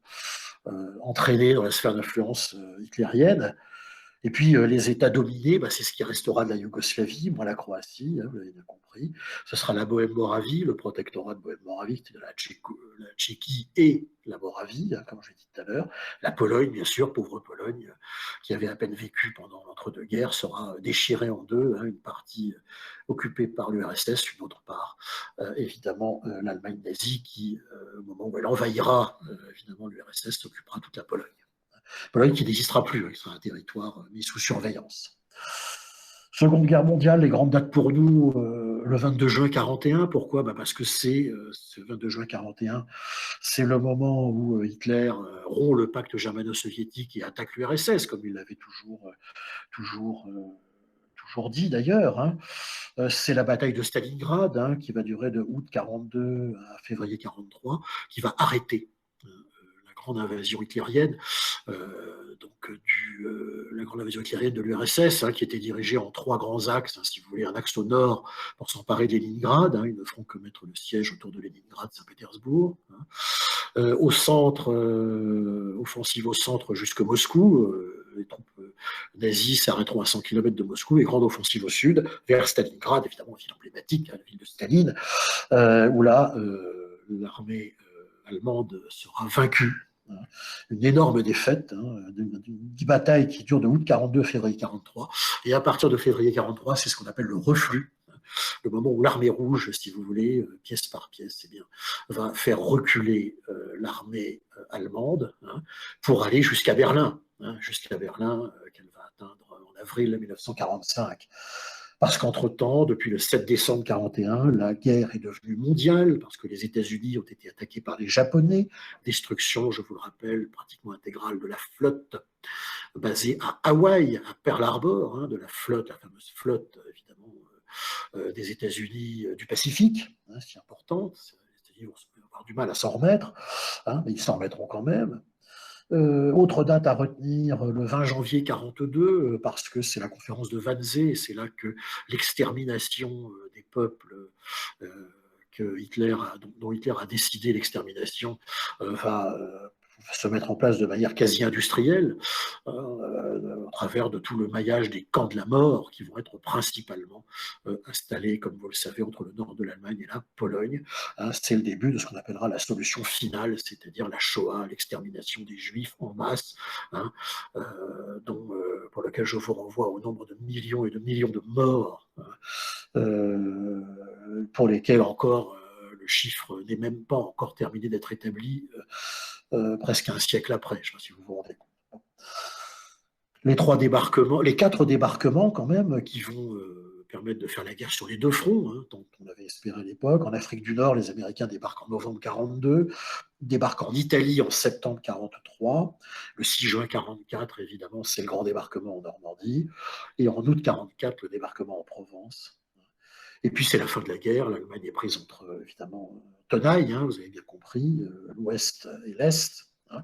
entraînés dans la sphère d'influence hitlérienne. Et puis les États dominés, bah, c'est ce qui restera de la Yougoslavie, moi la Croatie, hein, vous l'avez bien compris. Ce sera la Bohème-Moravie, le protectorat de Bohème-Moravie, c'est-à-dire la Tchéquie et la Moravie, hein, comme je l'ai dit tout à l'heure. La Pologne, bien sûr, pauvre Pologne, qui avait à peine vécu pendant l'entre-deux-guerres, sera déchirée en deux, hein, une partie occupée par l'URSS, une autre part, évidemment, l'Allemagne nazie, qui, au moment où elle envahira, évidemment, l'URSS, s'occupera toute la Pologne. Pologne qui n'existera plus, qui sera un territoire mis sous surveillance. Seconde Guerre mondiale, les grandes dates pour nous, le 22 juin 41. Pourquoi? Parce que c'est ce 22 juin 41, c'est le moment où Hitler rompt le pacte germano-soviétique et attaque l'URSS, comme il l'avait toujours dit d'ailleurs. Hein. C'est la bataille de Stalingrad, hein, qui va durer de août 42 à février 43, qui va arrêter la grande invasion hitlérienne, la grande invasion hitlérienne de l'URSS, hein, qui était dirigée en trois grands axes, hein, si vous voulez, un axe au nord pour s'emparer de Leningrad, hein, ils ne feront que mettre le siège autour de Leningrad, Saint-Pétersbourg, hein. Au centre, offensive au centre jusque Moscou, les troupes nazies s'arrêteront à 100 km de Moscou, et grande offensive au sud, vers Stalingrad, évidemment, ville emblématique, hein, la ville de Staline, où là, l'armée allemande sera vaincue. Une énorme défaite, hein, d'une bataille qui dure de août 42 à février 43. Et à partir de février 43, c'est ce qu'on appelle le reflux, le moment où l'armée rouge, si vous voulez, pièce par pièce, eh bien, va faire reculer l'armée allemande, hein, pour aller jusqu'à Berlin, hein, qu'elle va atteindre en avril 1945. Parce qu'entre-temps, depuis le 7 décembre 1941, la guerre est devenue mondiale, parce que les États-Unis ont été attaqués par les Japonais. Destruction, je vous le rappelle, pratiquement intégrale de la flotte basée à Hawaï, à Pearl Harbor, hein, de la fameuse flotte, évidemment, des États-Unis du Pacifique, hein, si importante. Les États-Unis vont avoir du mal à s'en remettre, hein, mais ils s'en remettront quand même. Autre date à retenir, le 20 janvier 1942, parce que c'est la conférence de Wannsee, et c'est là que l'extermination des peuples dont Hitler a décidé l'extermination va se mettre en place de manière quasi industrielle, à travers de tout le maillage des camps de la mort qui vont être principalement installés, comme vous le savez, entre le nord de l'Allemagne et la Pologne. Hein, c'est le début de ce qu'on appellera la solution finale, c'est-à-dire la Shoah, l'extermination des Juifs en masse, hein, pour lequel je vous renvoie au nombre de millions et de millions de morts, pour lesquels encore le chiffre n'est même pas encore terminé d'être établi presque un siècle après. Je ne sais pas si vous vous rendez compte. Les 4 débarquements quand même qui vont permettre de faire la guerre sur les deux fronts, hein, dont on avait espéré à l'époque. En Afrique du Nord, les Américains débarquent en novembre 1942, débarquent en Italie en septembre 1943. Le 6 juin 1944, évidemment, c'est le grand débarquement en Normandie. Et en août 1944, le débarquement en Provence. Et puis c'est la fin de la guerre, l'Allemagne est prise entre, évidemment, tenailles, hein, vous avez bien compris, l'Ouest et l'Est, hein,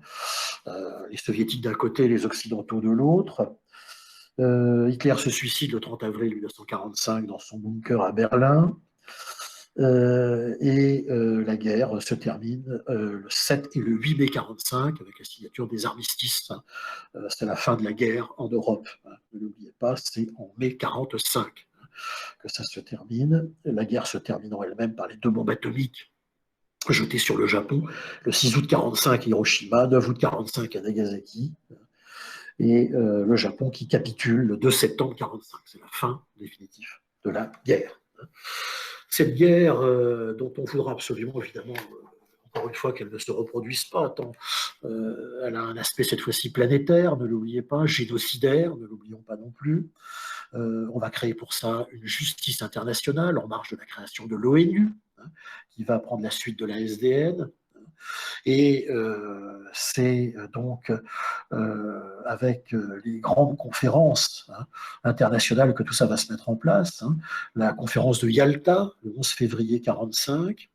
les Soviétiques d'un côté, les Occidentaux de l'autre. Hitler se suicide le 30 avril 1945 dans son bunker à Berlin. La guerre se termine le 7 et le 8 mai 1945 avec la signature des armistices. Hein. C'est la fin de la guerre en Europe. Hein. Ne l'oubliez pas, c'est en mai 1945 que ça se termine. La guerre se terminant elle-même par les 2 bombes atomiques jetées sur le Japon, le 6 août 1945 à Hiroshima, 9 août 1945 à Nagasaki, et le Japon qui capitule le 2 septembre 1945. C'est la fin définitive de la guerre. Cette guerre dont on voudra absolument, évidemment, encore une fois, qu'elle ne se reproduise pas, tant elle a un aspect cette fois-ci planétaire, ne l'oubliez pas, génocidaire, ne l'oublions pas non plus. On va créer pour ça une justice internationale en marge de la création de l'ONU, hein, qui va prendre la suite de la SDN. Et c'est donc avec les grandes conférences internationales que tout ça va se mettre en place. Hein. La conférence de Yalta, le 11 février 1945,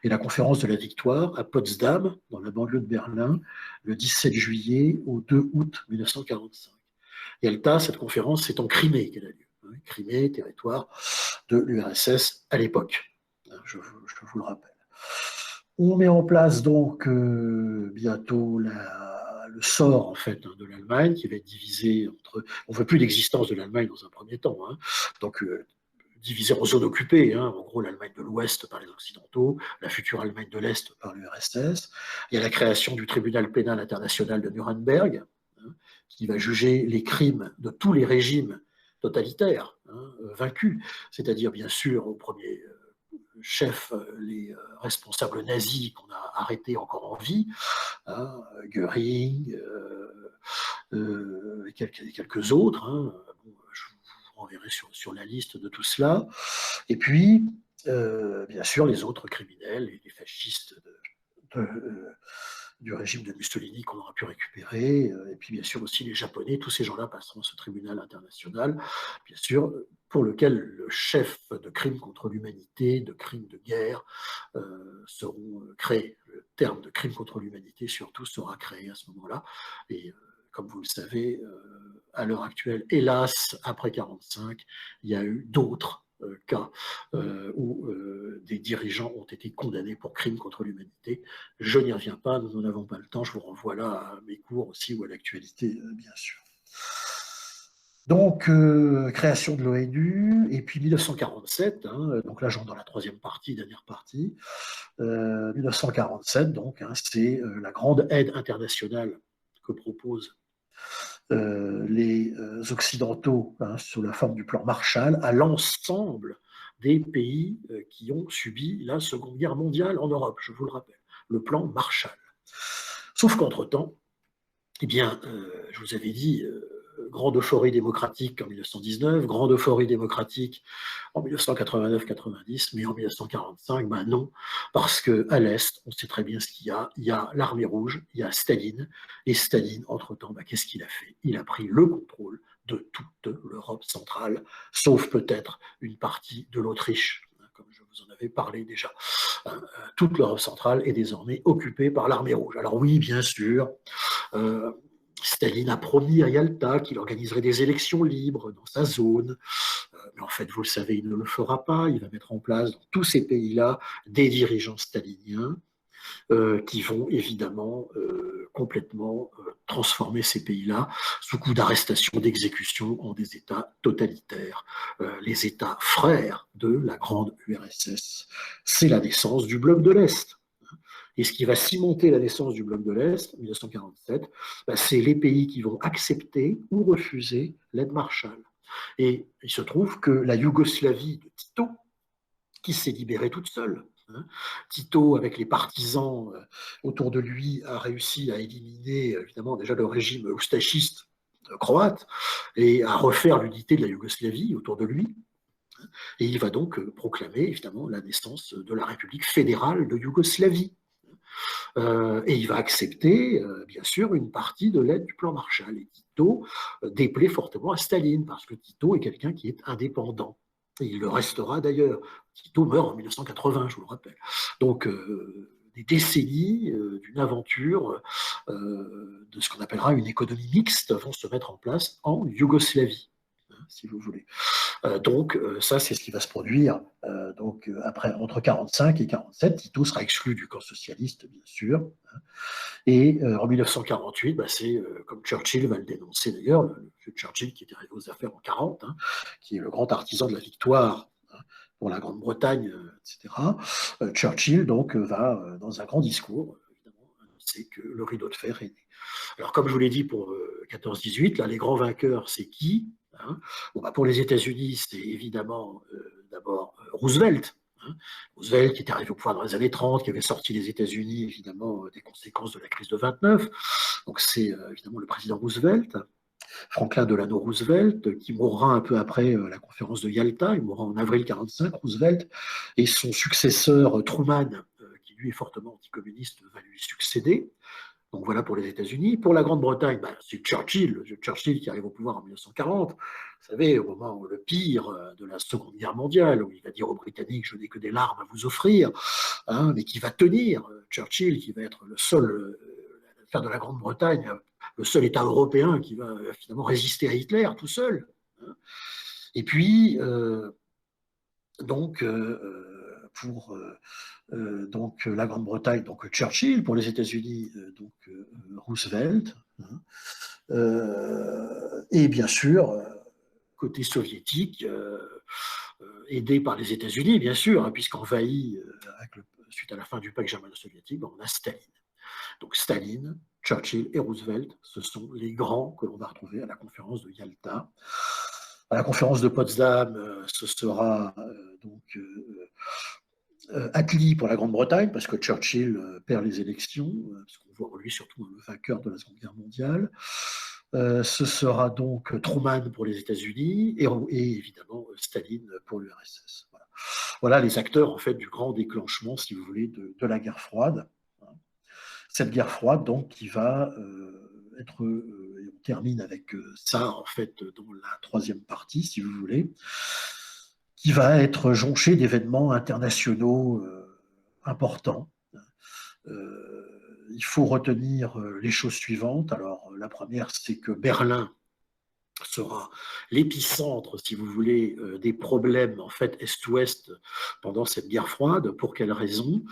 et la conférence de la Victoire à Potsdam, dans la banlieue de Berlin, le 17 juillet au 2 août 1945. Yalta, cette conférence, c'est en Crimée qu'elle a lieu. Hein, Crimée, territoire de l'URSS à l'époque. Hein, je vous le rappelle. On met en place donc bientôt le sort en fait de l'Allemagne qui va être divisé entre. On ne veut plus l'existence de l'Allemagne dans un premier temps. Hein, donc divisé en zones occupées. Hein, en gros, l'Allemagne de l'Ouest par les Occidentaux, la future Allemagne de l'Est par l'URSS. Il y a la création du tribunal pénal international de Nuremberg, hein, qui va juger les crimes de tous les régimes totalitaires hein, vaincus, c'est-à-dire bien sûr au premier chef les responsables nazis qu'on a arrêtés encore en vie, hein, Göring, et quelques autres. Hein, bon, je vous renverrai sur la liste de tout cela. Et puis, bien sûr, les autres criminels et les fascistes du régime de Mussolini qu'on aura pu récupérer, et puis bien sûr aussi les Japonais, tous ces gens-là passeront à ce tribunal international, bien sûr, pour lequel le chef de crimes contre l'humanité, de crimes de guerre, seront créés. Le terme de crime contre l'humanité, surtout, sera créé à ce moment-là. Et comme vous le savez, à l'heure actuelle, hélas, après 1945, il y a eu d'autres cas où des dirigeants ont été condamnés pour crimes contre l'humanité. Je n'y reviens pas, nous n'en avons pas le temps, je vous renvoie là à mes cours aussi ou à l'actualité, bien sûr. Donc, création de l'ONU, et puis 1947, hein, donc là j'entre dans la troisième partie, dernière partie, 1947, donc, hein, c'est la grande aide internationale que propose les Occidentaux hein, sous la forme du plan Marshall à l'ensemble des pays qui ont subi la Seconde Guerre mondiale en Europe, je vous le rappelle, le plan Marshall. Sauf qu'entre-temps, eh bien, je vous avais dit, grande euphorie démocratique en 1919, grande euphorie démocratique en 1989-90, mais en 1945, ben non, parce qu'à l'Est, on sait très bien ce qu'il y a l'armée rouge, il y a Staline, et Staline, entre-temps, ben, qu'est-ce qu'il a fait? Il a pris le contrôle de toute l'Europe centrale, sauf peut-être une partie de l'Autriche, comme je vous en avais parlé déjà. Toute l'Europe centrale est désormais occupée par l'armée rouge. Alors oui, bien sûr, Staline a promis à Yalta qu'il organiserait des élections libres dans sa zone, mais en fait, vous le savez, il ne le fera pas. Il va mettre en place dans tous ces pays-là des dirigeants staliniens. qui vont évidemment complètement transformer ces pays-là sous coup d'arrestation, d'exécution en des États totalitaires. Les États frères de la grande URSS. C'est la naissance du bloc de l'Est. Et ce qui va cimenter la naissance du bloc de l'Est en 1947, c'est les pays qui vont accepter ou refuser l'aide Marshall. Et il se trouve que la Yougoslavie de Tito, qui s'est libérée toute seule, Tito, avec les partisans autour de lui, a réussi à éliminer évidemment déjà le régime oustachiste croate et à refaire l'unité de la Yougoslavie autour de lui. Et il va donc proclamer évidemment la naissance de la République fédérale de Yougoslavie. Et il va accepter, bien sûr, une partie de l'aide du plan Marshall. Et Tito déplaît fortement à Staline, parce que Tito est quelqu'un qui est indépendant. Et il le restera d'ailleurs. Tito meurt en 1980, je vous le rappelle. Donc, des décennies d'une aventure de ce qu'on appellera une économie mixte vont se mettre en place en Yougoslavie, si vous voulez. Donc, ça, c'est ce qui va se produire après, entre 1945 et 1947. Tito sera exclu du camp socialiste, bien sûr. Et en 1948, c'est comme Churchill va le dénoncer d'ailleurs, le Churchill qui était arrivé aux affaires en 1940, qui est le grand artisan de la victoire pour la Grande-Bretagne, etc. Churchill donc va, dans un grand discours, évidemment, annoncer que le rideau de fer est né. Alors, comme je vous l'ai dit pour 14-18, là, les grands vainqueurs, c'est qui? Pour les États-Unis, c'est évidemment d'abord Roosevelt. Roosevelt qui était arrivé au pouvoir dans les années 30, qui avait sorti les États-Unis évidemment des conséquences de la crise de 29. Donc c'est évidemment le président Roosevelt. Franklin Delano Roosevelt, qui mourra un peu après la conférence de Yalta, il mourra en avril 1945, Roosevelt, et son successeur Truman, qui lui est fortement anticommuniste, va lui succéder. Donc voilà pour les États-Unis. Pour la Grande-Bretagne, c'est Churchill qui arrive au pouvoir en 1940. Vous savez, au moment le pire de la Seconde Guerre mondiale, où il va dire aux Britanniques, je n'ai que des larmes à vous offrir, mais qui va tenir. Churchill, qui va être le seul, l'affaire de la Grande-Bretagne, le seul État européen qui va finalement résister à Hitler tout seul. Et puis, pour la Grande-Bretagne, donc Churchill, pour les États-Unis, Roosevelt, et bien sûr, côté soviétique, aidé par les États-Unis, bien sûr, puisqu'envahi suite à la fin du pacte germano-soviétique, on a Staline. Donc Staline, Churchill et Roosevelt, ce sont les grands que l'on va retrouver à la conférence de Yalta. À la conférence de Potsdam, ce sera Attlee pour la Grande-Bretagne, parce que Churchill perd les élections, parce qu'on voit en lui surtout le vainqueur de la Seconde Guerre mondiale. Ce sera donc Truman pour les États-Unis et évidemment Staline pour l'URSS. Voilà les acteurs en fait du grand déclenchement, si vous voulez, de la guerre froide. Cette guerre froide, donc, qui va être, on termine avec ça en fait dans la troisième partie, si vous voulez, qui va être jonché d'événements internationaux importants. Il faut retenir les choses suivantes. Alors, la première, c'est que Berlin sera l'épicentre, si vous voulez, des problèmes en fait Est-Ouest pendant cette guerre froide. Pour quelle raison?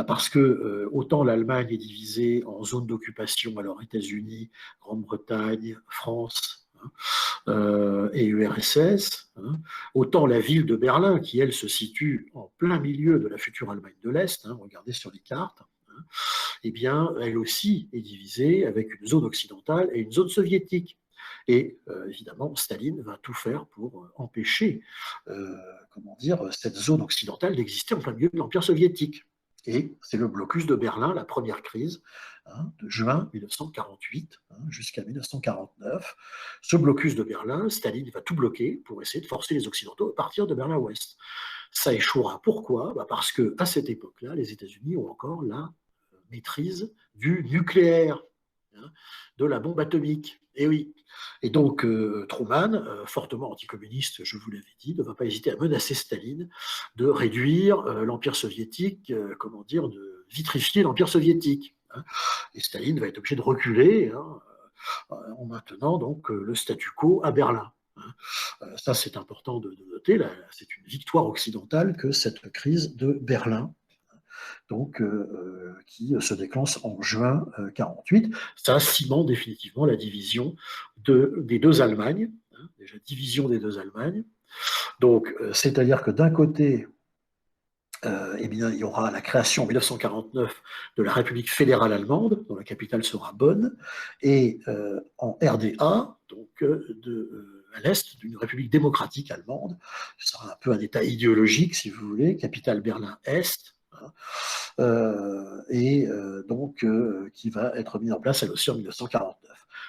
Parce que autant l'Allemagne est divisée en zones d'occupation, alors États-Unis, Grande-Bretagne, France et URSS, autant la ville de Berlin, qui elle se situe en plein milieu de la future Allemagne de l'Est, regardez sur les cartes, eh bien, elle aussi est divisée avec une zone occidentale et une zone soviétique. Et évidemment, Staline va tout faire pour empêcher cette zone occidentale d'exister en plein milieu de l'Empire soviétique. Et c'est le blocus de Berlin, la première crise, de juin 1948 jusqu'à 1949. Ce blocus de Berlin, Staline va tout bloquer pour essayer de forcer les Occidentaux à partir de Berlin-Ouest. Ça échouera. Pourquoi? Parce qu'à cette époque-là, les États-Unis ont encore la maîtrise du nucléaire, de la bombe atomique. Et oui. Et donc, Truman, fortement anticommuniste, je vous l'avais dit, ne va pas hésiter à menacer Staline de réduire l'Empire soviétique, de vitrifier l'Empire soviétique. Et Staline va être obligé de reculer en maintenant donc le statu quo à Berlin. Ça, c'est important de noter. C'est une victoire occidentale que cette crise de Berlin. donc qui se déclenche en juin 48. Ça cimente définitivement la division des deux Allemagnes, hein, déjà division des deux Allemagnes. Donc, c'est-à-dire que d'un côté, eh bien, il y aura la création en 1949 de la République fédérale allemande, dont la capitale sera Bonn, et en RDA, donc à l'est, d'une République démocratique allemande. Ce sera un peu un État idéologique, si vous voulez, capitale Berlin-Est, hein, et donc qui va être mis en place elle aussi en 1949.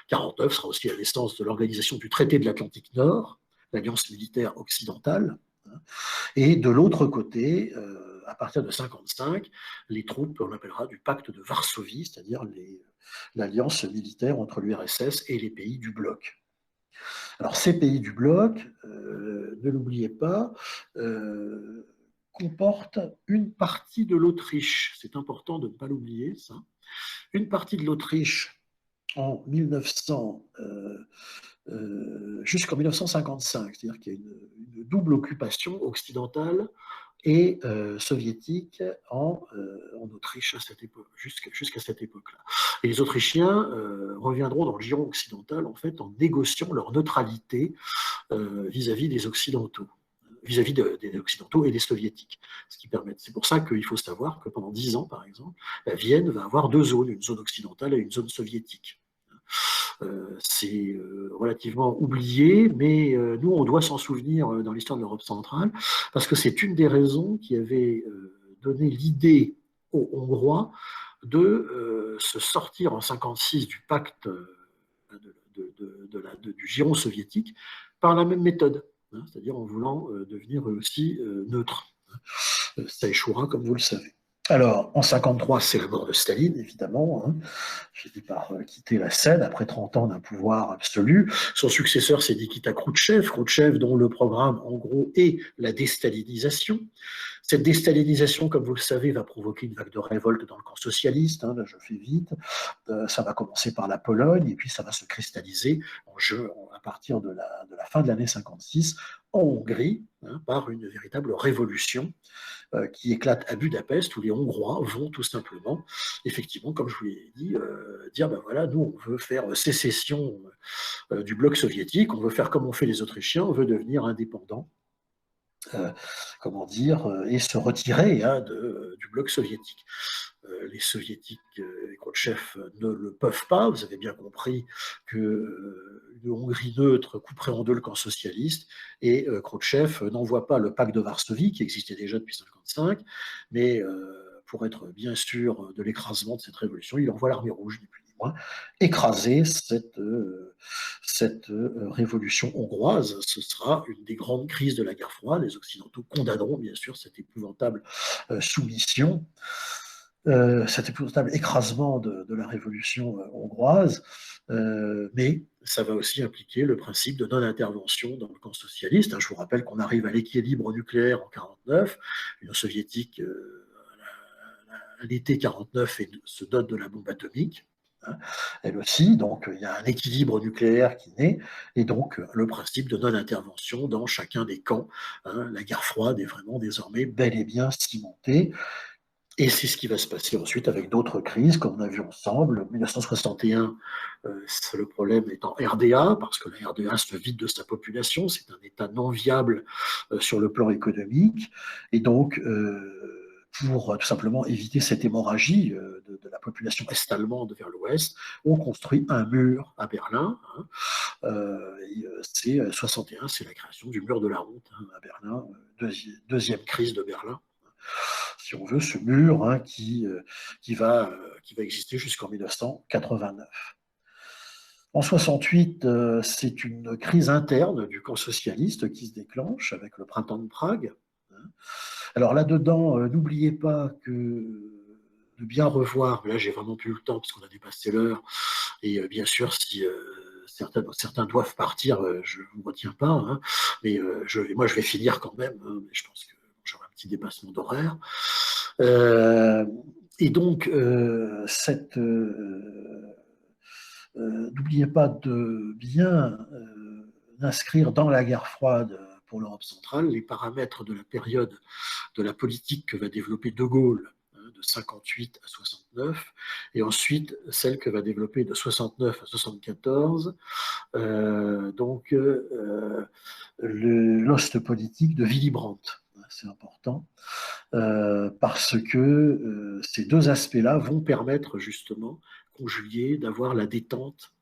49 sera aussi la naissance de l'organisation du traité de l'Atlantique Nord, l'alliance militaire occidentale, hein. Et de l'autre côté, à partir de 1955, les troupes, on appellera du pacte de Varsovie, c'est-à-dire l'alliance militaire entre l'URSS et les pays du bloc. Alors ces pays du bloc, ne l'oubliez pas, comportent une partie de l'Autriche. C'est important de ne pas l'oublier, ça. Une partie de l'Autriche en 1900, jusqu'en 1955, c'est-à-dire qu'il y a une double occupation occidentale et soviétique en Autriche à cette époque, jusqu'à cette époque-là. Et les Autrichiens reviendront dans le giron occidental en fait en négociant leur neutralité vis-à-vis des Occidentaux, vis-à-vis des Occidentaux et des Soviétiques. C'est pour ça qu'il faut savoir que pendant 10 ans, par exemple, la Vienne va avoir deux zones, une zone occidentale et une zone soviétique. C'est relativement oublié, mais nous, on doit s'en souvenir dans l'histoire de l'Europe centrale, parce que c'est une des raisons qui avait donné l'idée aux Hongrois de se sortir en 1956 du pacte du giron soviétique par la même méthode, hein, c'est-à-dire en voulant devenir aussi neutre. Ça échouera, comme vous le savez. Alors, en 1953, c'est la mort de Staline, évidemment. Hein. Finit par quitter la scène après 30 ans d'un pouvoir absolu. Son successeur, c'est Nikita Khrouchtchev, dont le programme, en gros, est la déstalinisation. Cette déstalinisation, comme vous le savez, va provoquer une vague de révolte dans le camp socialiste. Hein, là, je fais vite. Ça va commencer par la Pologne, et puis ça va se cristalliser à partir de la fin de l'année 56 en Hongrie, hein, par une véritable révolution qui éclate à Budapest, où les Hongrois vont tout simplement, effectivement, comme je vous l'ai dit, dire, ben voilà, nous, on veut faire sécession du bloc soviétique, on veut faire comme on fait les Autrichiens, on veut devenir indépendant, et se retirer, hein, du bloc soviétique. Les soviétiques et Khrouchtchev ne le peuvent pas. Vous avez bien compris qu'une Hongrie neutre couperait en deux le camp socialiste, et Khrouchtchev n'envoie pas le pacte de Varsovie, qui existait déjà depuis 1955, mais pour être bien sûr de l'écrasement de cette révolution, il envoie l'armée rouge, ni plus ni moins, écraser cette révolution hongroise. Ce sera une des grandes crises de la guerre froide. Les Occidentaux condamneront bien sûr cette épouvantable soumission, cet épouvantable écrasement de la révolution hongroise, mais ça va aussi impliquer le principe de non-intervention dans le camp socialiste. Je vous rappelle qu'on arrive à l'équilibre nucléaire en 1949, l'Union soviétique à l'été 1949 se dote de la bombe atomique, hein, elle aussi, donc il y a un équilibre nucléaire qui naît, et donc le principe de non-intervention dans chacun des camps. Hein, la guerre froide est vraiment désormais bel et bien cimentée. Et c'est ce qui va se passer ensuite avec d'autres crises, comme on a vu ensemble. En 1961, le problème est en RDA, parce que la RDA se vide de sa population. C'est un État non viable sur le plan économique. Et donc, pour tout simplement éviter cette hémorragie de la population est-allemande vers l'ouest, on construit un mur à Berlin. Hein, c'est 61, c'est la création du mur de la honte, hein, à Berlin, deuxième crise de Berlin, si on veut, ce mur, hein, qui va exister jusqu'en 1989. En 68, c'est une crise interne du camp socialiste qui se déclenche avec le printemps de Prague. Alors là-dedans, n'oubliez pas de bien revoir, mais là j'ai vraiment plus le temps parce qu'on a dépassé l'heure, et bien sûr si certains doivent partir, je ne vous retiens pas, hein, mais moi je vais finir quand même, hein, mais je pense que j'aurai un petit dépassement d'horaire. Et donc, n'oubliez pas de bien inscrire dans la guerre froide pour l'Europe centrale les paramètres de la période de la politique que va développer De Gaulle, hein, de 58 à 69, et ensuite celle que va développer de 69 à 74, l'ost politique de Willy Brandt. C'est important, parce que ces deux aspects-là vont permettre justement, conjugués, d'avoir la détente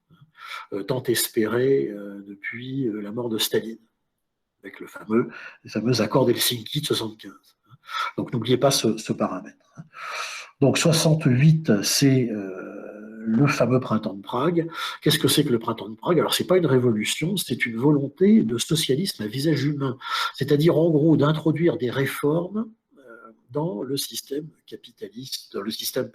tant espérée depuis la mort de Staline, avec les fameux accords d'Helsinki de 75. Donc n'oubliez pas ce paramètre. Donc 68, c'est le fameux printemps de Prague. Qu'est-ce que c'est que le printemps de Prague? Alors c'est pas une révolution, c'est une volonté de socialisme à visage humain, c'est-à-dire en gros d'introduire des réformes dans le système capitaliste, dans le système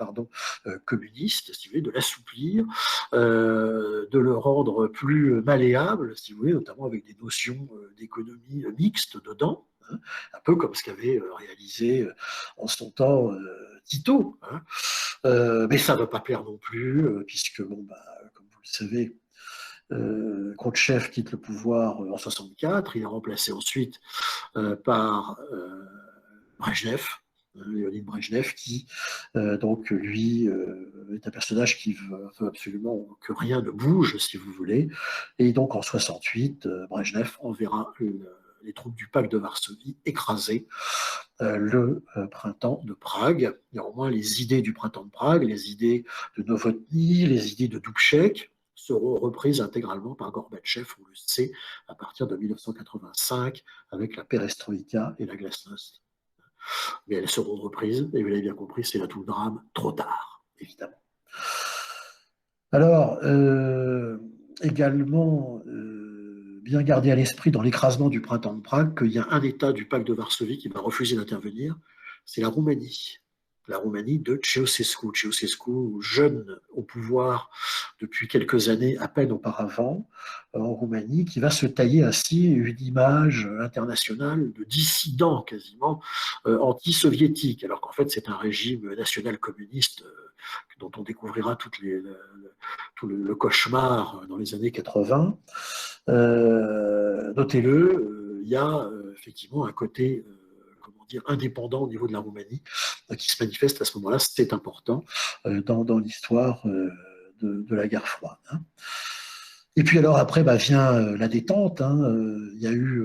communiste, si vous voulez, de l'assouplir, de le rendre plus malléable, si vous voulez, notamment avec des notions d'économie mixte dedans, hein, un peu comme ce qu'avait réalisé en son temps Tito. Hein. Mais ça ne va pas plaire non plus, puisque, bon, bah, comme vous le savez, Khrouchtchev quitte le pouvoir en 64, il est remplacé ensuite par Brejnev, Léonid Brejnev, qui donc lui est un personnage qui veut absolument que rien ne bouge, si vous voulez. Et donc en 68, Brejnev enverra les troupes du pacte de Varsovie écraser le printemps de Prague. Néanmoins, les idées du printemps de Prague, les idées de Novotny, les idées de Dubček seront reprises intégralement par Gorbatchev, on le sait, à partir de 1985, avec la perestroïka et la glasnost. Mais elles seront reprises, et vous l'avez bien compris, c'est là tout le drame, trop tard, évidemment. Alors, également, bien garder à l'esprit dans l'écrasement du printemps de Prague qu'il y a un État du pacte de Varsovie qui va refuser d'intervenir, c'est la Roumanie. La Roumanie de Ceausescu. Ceausescu, jeune au pouvoir depuis quelques années à peine auparavant, en Roumanie, qui va se tailler ainsi une image internationale de dissident quasiment anti-soviétique, alors qu'en fait c'est un régime national-communiste dont on découvrira tout le cauchemar dans les années 80. Notez-le, il y a effectivement un côté indépendant au niveau de la Roumanie qui se manifeste à ce moment-là, c'est important dans l'histoire de la guerre froide. Hein. Et puis alors après vient la détente. Hein. Il y a eu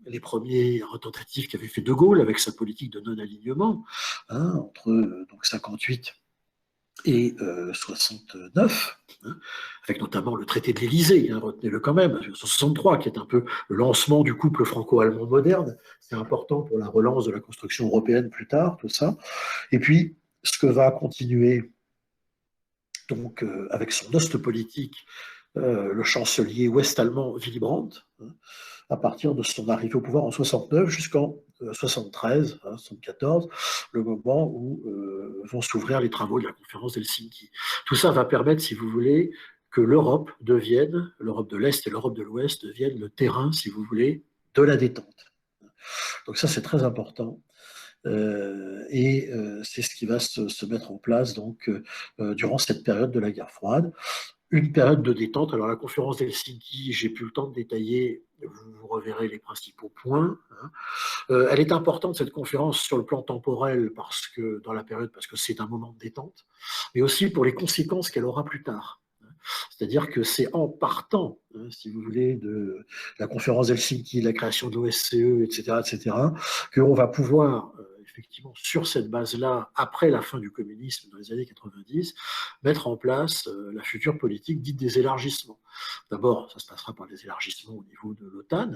les premières tentatives qu'avait fait De Gaulle avec sa politique de non-alignement entre donc 58 et 69, avec notamment le traité de l'Élysée, retenez-le quand même, 1963, qui est un peu le lancement du couple franco-allemand moderne. C'est important pour la relance de la construction européenne plus tard, tout ça. Et puis, ce que va continuer, donc, avec son ost politique, le chancelier ouest-allemand Willy Brandt, à partir de son arrivée au pouvoir en 69 jusqu'en 73, 74, le moment où vont s'ouvrir les travaux de la conférence d'Helsinki. Tout ça va permettre, si vous voulez, que l'Europe de l'Est et l'Europe de l'Ouest deviennent le terrain, si vous voulez, de la détente. Donc ça, c'est très important. Et c'est ce qui va se mettre en place donc, durant cette période de la guerre froide. Une période de détente. Alors la conférence d'Helsinki, j'ai plus le temps de détailler, vous reverrez les principaux points. Elle est importante, cette conférence, sur le plan temporel, parce que c'est un moment de détente, mais aussi pour les conséquences qu'elle aura plus tard. C'est-à-dire que c'est en partant, si vous voulez, de la conférence d'Helsinki, de la création de l'OSCE, etc., qu'on va pouvoir effectivement, sur cette base-là, après la fin du communisme dans les années 90, mettre en place la future politique dite des élargissements. D'abord, ça se passera par des élargissements au niveau de l'OTAN.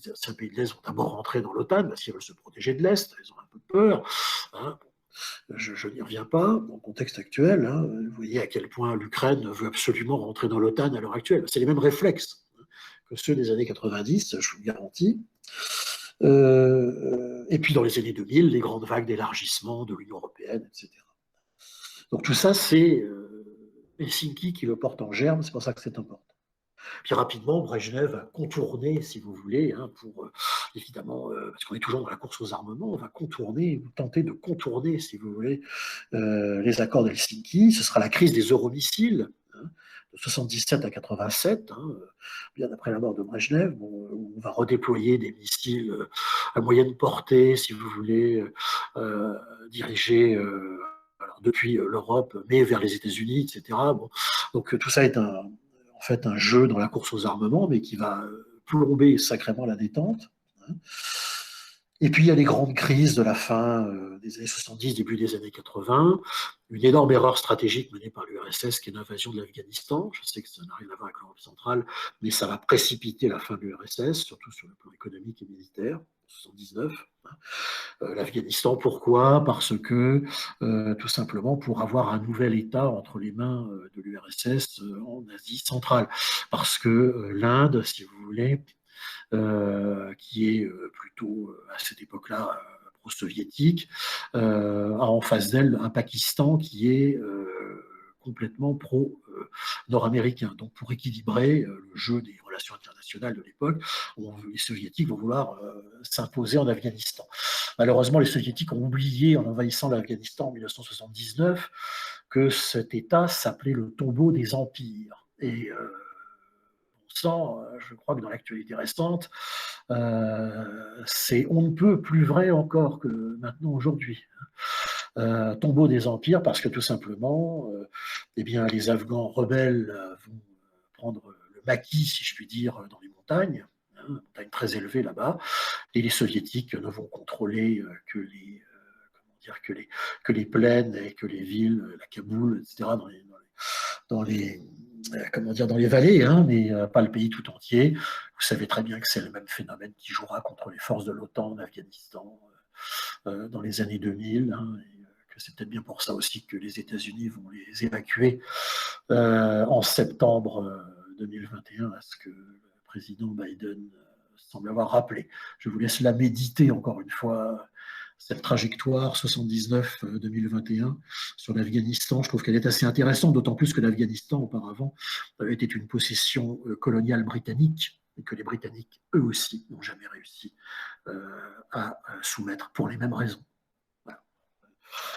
Certains pays de l'Est vont d'abord rentrer dans l'OTAN parce qu'ils veulent se protéger de l'Est, ils ont un peu peur. Je n'y reviens pas, dans le contexte actuel, vous voyez à quel point l'Ukraine veut absolument rentrer dans l'OTAN à l'heure actuelle. C'est les mêmes réflexes que ceux des années 90, je vous le garantis. Et puis dans les années 2000, les grandes vagues d'élargissement de l'Union européenne, etc. Donc tout ça, c'est Helsinki qui le porte en germe, c'est pour ça que c'est important. Puis rapidement, Brejnev va contourner, si vous voulez, évidemment, parce qu'on est toujours dans la course aux armements, on va tenter de contourner, si vous voulez, les accords d'Helsinki. Ce sera la crise des euromissiles, de 77 à 87, bien après la mort de Brejnev, où on va redéployer des missiles à moyenne portée, si vous voulez, dirigés depuis l'Europe, mais vers les États-Unis, etc. Bon. Donc tout ça est en fait un jeu dans la course aux armements, mais qui va plomber sacrément la détente. Hein. Et puis il y a les grandes crises de la fin des années 70, début des années 80, une énorme erreur stratégique menée par l'URSS qui est l'invasion de l'Afghanistan. Je sais que ça n'a rien à voir avec l'Europe centrale, mais ça va précipiter la fin de l'URSS, surtout sur le plan économique et militaire, en 79. L'Afghanistan, pourquoi? Parce que, tout simplement, pour avoir un nouvel État entre les mains de l'URSS en Asie centrale. Parce que l'Inde, si vous voulez, qui est plutôt à cette époque-là pro-soviétique, a en face d'elle un Pakistan qui est complètement pro-nord-américain. Donc pour équilibrer le jeu des relations internationales de l'époque, les soviétiques vont vouloir s'imposer en Afghanistan. Malheureusement, les soviétiques ont oublié, en envahissant l'Afghanistan en 1979, que cet État s'appelait le tombeau des empires. Et je crois que dans l'actualité récente, c'est on ne peut plus vrai encore que maintenant aujourd'hui. Tombeau des empires parce que tout simplement, eh bien, les Afghans rebelles vont prendre le maquis, si je puis dire, dans les montagnes, hein, montagnes très élevées là-bas, et les soviétiques ne vont contrôler que les plaines et que les villes, la Kaboul, etc., dans les, dans les vallées, hein, mais pas le pays tout entier. Vous savez très bien que c'est le même phénomène qui jouera contre les forces de l'OTAN en Afghanistan dans les années 2000, hein, et que c'est peut-être bien pour ça aussi que les États-Unis vont les évacuer en septembre 2021, à ce que le président Biden semble avoir rappelé. Je vous laisse la méditer encore une fois, cette trajectoire 79-2021 sur l'Afghanistan. Je trouve qu'elle est assez intéressante, d'autant plus que l'Afghanistan, auparavant, était une possession coloniale britannique, et que les Britanniques, eux aussi, n'ont jamais réussi à soumettre pour les mêmes raisons. Voilà.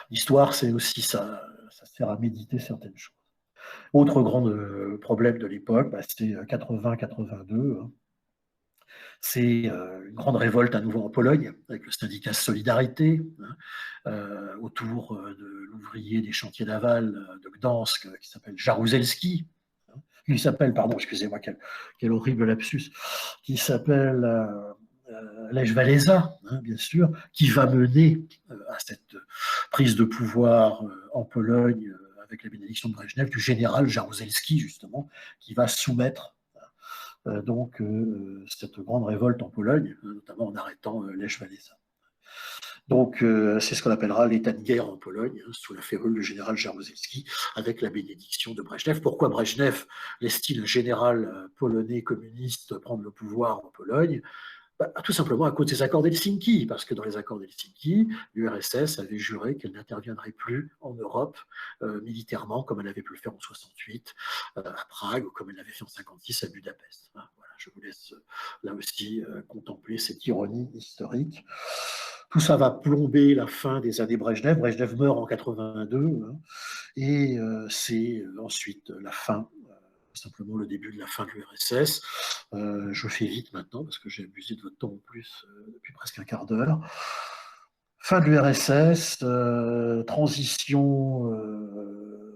L'histoire, c'est aussi ça, ça sert à méditer certaines choses. Autre grand problème de l'époque, c'est 80-82. Hein. C'est une grande révolte à nouveau en Pologne, avec le syndicat Solidarité, hein, autour de l'ouvrier des chantiers navals de Gdansk, qui s'appelle Jaruzelski. Hein. Il s'appelle, pardon, excusez-moi, quel horrible lapsus, qui s'appelle Lech Walesa, hein, bien sûr, qui va mener à cette prise de pouvoir en Pologne avec la bénédiction de Brejnev, du général Jaruzelski, justement, qui va soumettre cette grande révolte en Pologne, notamment en arrêtant Lech Walesa. Donc, c'est ce qu'on appellera l'état de guerre en Pologne, hein, sous la férule du général Jaruzelski, avec la bénédiction de Brejnev. Pourquoi Brejnev laisse-t-il un général polonais communiste prendre le pouvoir en Pologne? Tout simplement à cause des accords d'Helsinki, parce que dans les accords d'Helsinki, l'URSS avait juré qu'elle n'interviendrait plus en Europe militairement, comme elle avait pu le faire en 68 à Prague, ou comme elle l'avait fait en 56 à Budapest. Voilà, je vous laisse là aussi contempler cette ironie historique. Tout ça va plomber la fin des années Brejnev. Brejnev meurt en 82, hein, et c'est ensuite la fin, simplement le début de la fin de l'URSS. Je fais vite maintenant parce que j'ai abusé de votre temps en plus depuis presque un quart d'heure. Fin de l'URSS, transition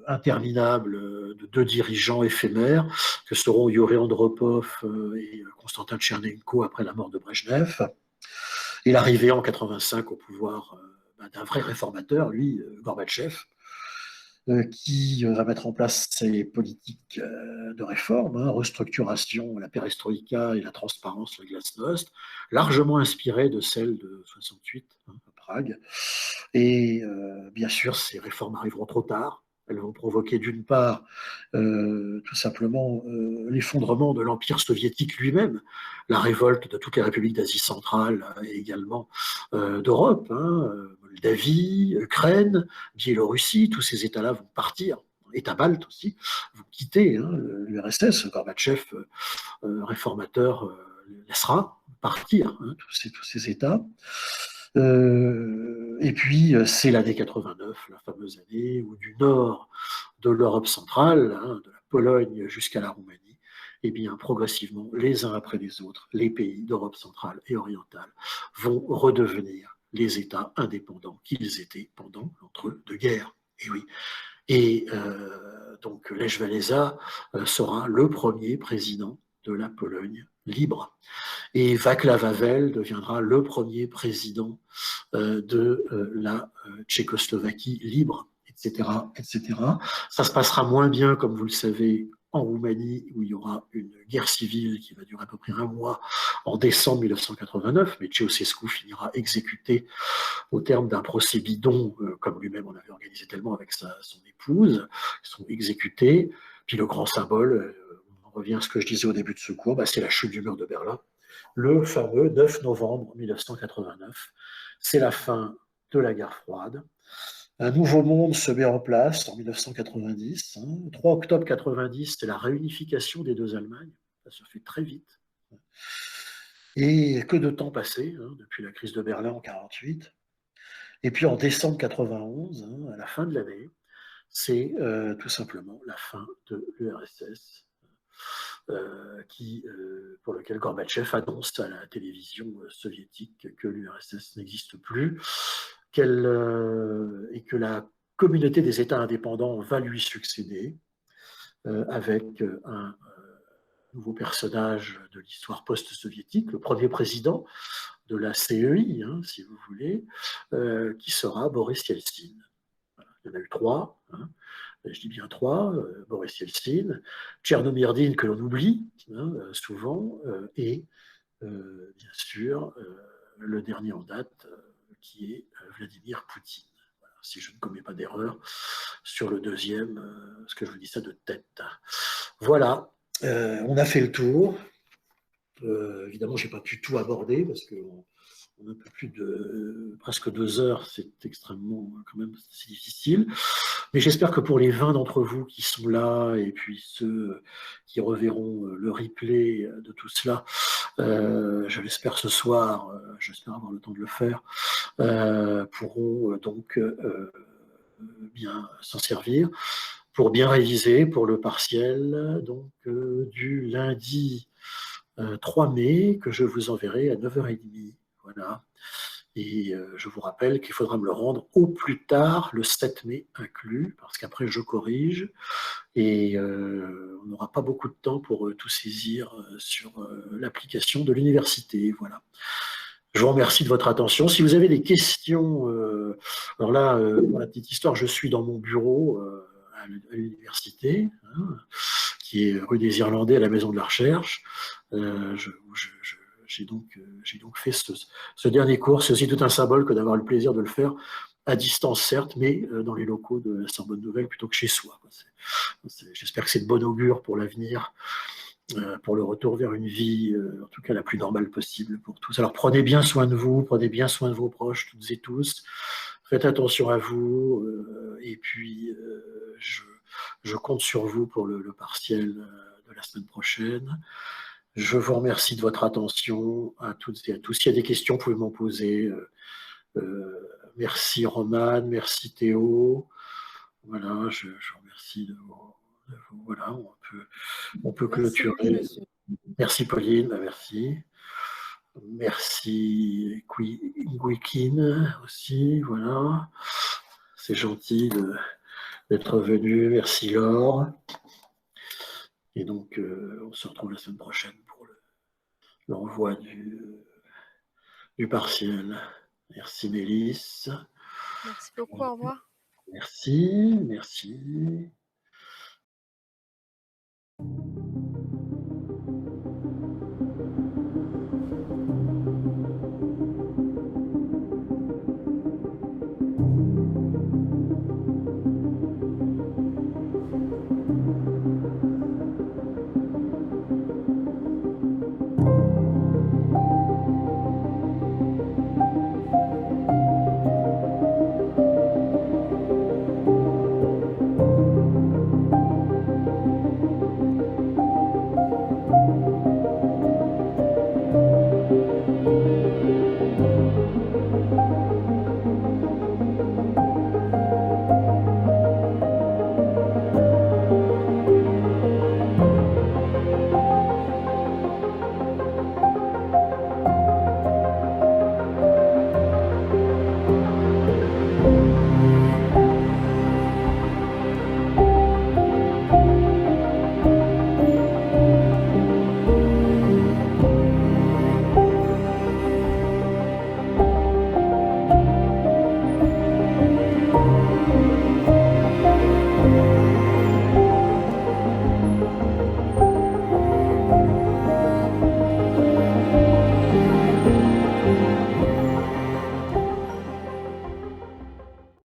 interminable de deux dirigeants éphémères que seront Yuri Andropov et Konstantin Tchernenko après la mort de Brejnev. Et l'arrivée en 85 au pouvoir d'un vrai réformateur, lui, Gorbatchev, qui va mettre en place ses politiques de réforme, hein, restructuration, la perestroïka et la transparence, la glasnost, largement inspirées de celles de 68 hein, à Prague. Et bien sûr, ces réformes arriveront trop tard. Elles vont provoquer d'une part tout simplement l'effondrement de l'Empire soviétique lui-même, la révolte de toutes les républiques d'Asie centrale et également d'Europe, hein, Moldavie, Ukraine, Biélorussie, tous ces États-là vont partir. États baltes aussi, vont quitter hein, l'URSS. Gorbatchev, réformateur, laissera partir hein, tous ces États. Et puis, c'est l'année 89, la fameuse année où du nord de l'Europe centrale, hein, de la Pologne jusqu'à la Roumanie, eh bien, progressivement, les uns après les autres, les pays d'Europe centrale et orientale vont redevenir les États indépendants qu'ils étaient pendant l'entre-deux-guerres. Et oui. Et donc Lech Walesa sera le premier président de la Pologne libre. Et Václav Havel deviendra le premier président de la Tchécoslovaquie libre, etc., etc. Ça se passera moins bien, comme vous le savez, en Roumanie, où il y aura une guerre civile qui va durer à peu près un mois en décembre 1989, mais Ceausescu finira exécuté au terme d'un procès bidon, comme lui-même en avait organisé tellement avec son épouse. Ils sont exécutés. Puis le grand symbole, on revient à ce que je disais au début de ce cours, bah, c'est la chute du mur de Berlin, le fameux 9 novembre 1989. C'est la fin de la guerre froide. Un nouveau monde se met en place en 1990. 3 octobre 90, c'est la réunification des deux Allemagnes. Ça se fait très vite. Et que de temps passé, depuis la crise de Berlin en 1948. Et puis en décembre 91, à la fin de l'année, c'est tout simplement la fin de l'URSS, pour lequel Gorbatchev annonce à la télévision soviétique que l'URSS n'existe plus, et que la communauté des États indépendants va lui succéder, avec un nouveau personnage de l'histoire post-soviétique, le premier président de la CEI, si vous voulez, qui sera Boris Yeltsin. Voilà. Il y en a eu 3, je dis bien 3, Boris Yeltsin, Tchernomyrdine que l'on oublie souvent, et bien sûr le dernier en date qui est Vladimir Poutine. Voilà, si je ne commets pas d'erreur sur le deuxième, parce que je vous dis ça de tête. Voilà, on a fait le tour. Évidemment, je n'ai pas pu tout aborder parce qu'on a un peu plus de presque 2 heures, c'est extrêmement quand même c'est difficile. Mais j'espère que pour les 20 d'entre vous qui sont là et puis ceux qui reverront le replay de tout cela, je l'espère ce soir, j'espère avoir le temps de le faire, pourront donc bien s'en servir pour bien réviser pour le partiel donc du lundi 3 mai que je vous enverrai à 9h30. Voilà. Et je vous rappelle qu'il faudra me le rendre au plus tard le 7 mai inclus, parce qu'après je corrige et on n'aura pas beaucoup de temps pour tout saisir sur l'application de l'université. Voilà. Je vous remercie de votre attention. Si vous avez des questions, alors là, pour la petite histoire, je suis dans mon bureau à l'université, qui est rue des Irlandais à la Maison de la Recherche. J'ai donc fait ce dernier cours. C'est aussi tout un symbole que d'avoir le plaisir de le faire à distance, certes, mais dans les locaux de la Sorbonne Nouvelle plutôt que chez soi. J'espère que c'est de bon augure pour l'avenir, pour le retour vers une vie, en tout cas la plus normale possible pour tous. Alors prenez bien soin de vous, prenez bien soin de vos proches, toutes et tous. Faites attention à vous, et puis je compte sur vous pour le partiel de la semaine prochaine. Je vous remercie de votre attention à toutes et à tous. S'il y a des questions, vous pouvez m'en poser. Merci Romane, merci Théo. Voilà, je vous remercie de vous. Voilà, on peut Merci beaucoup, clôturer. monsieur. Merci Pauline, merci. Merci Gwikin aussi, voilà. C'est gentil d'être venu. Merci Laure. Et donc, on se retrouve la semaine prochaine pour l'envoi du partiel. Merci Mélisse. Merci beaucoup, au revoir. Merci, merci.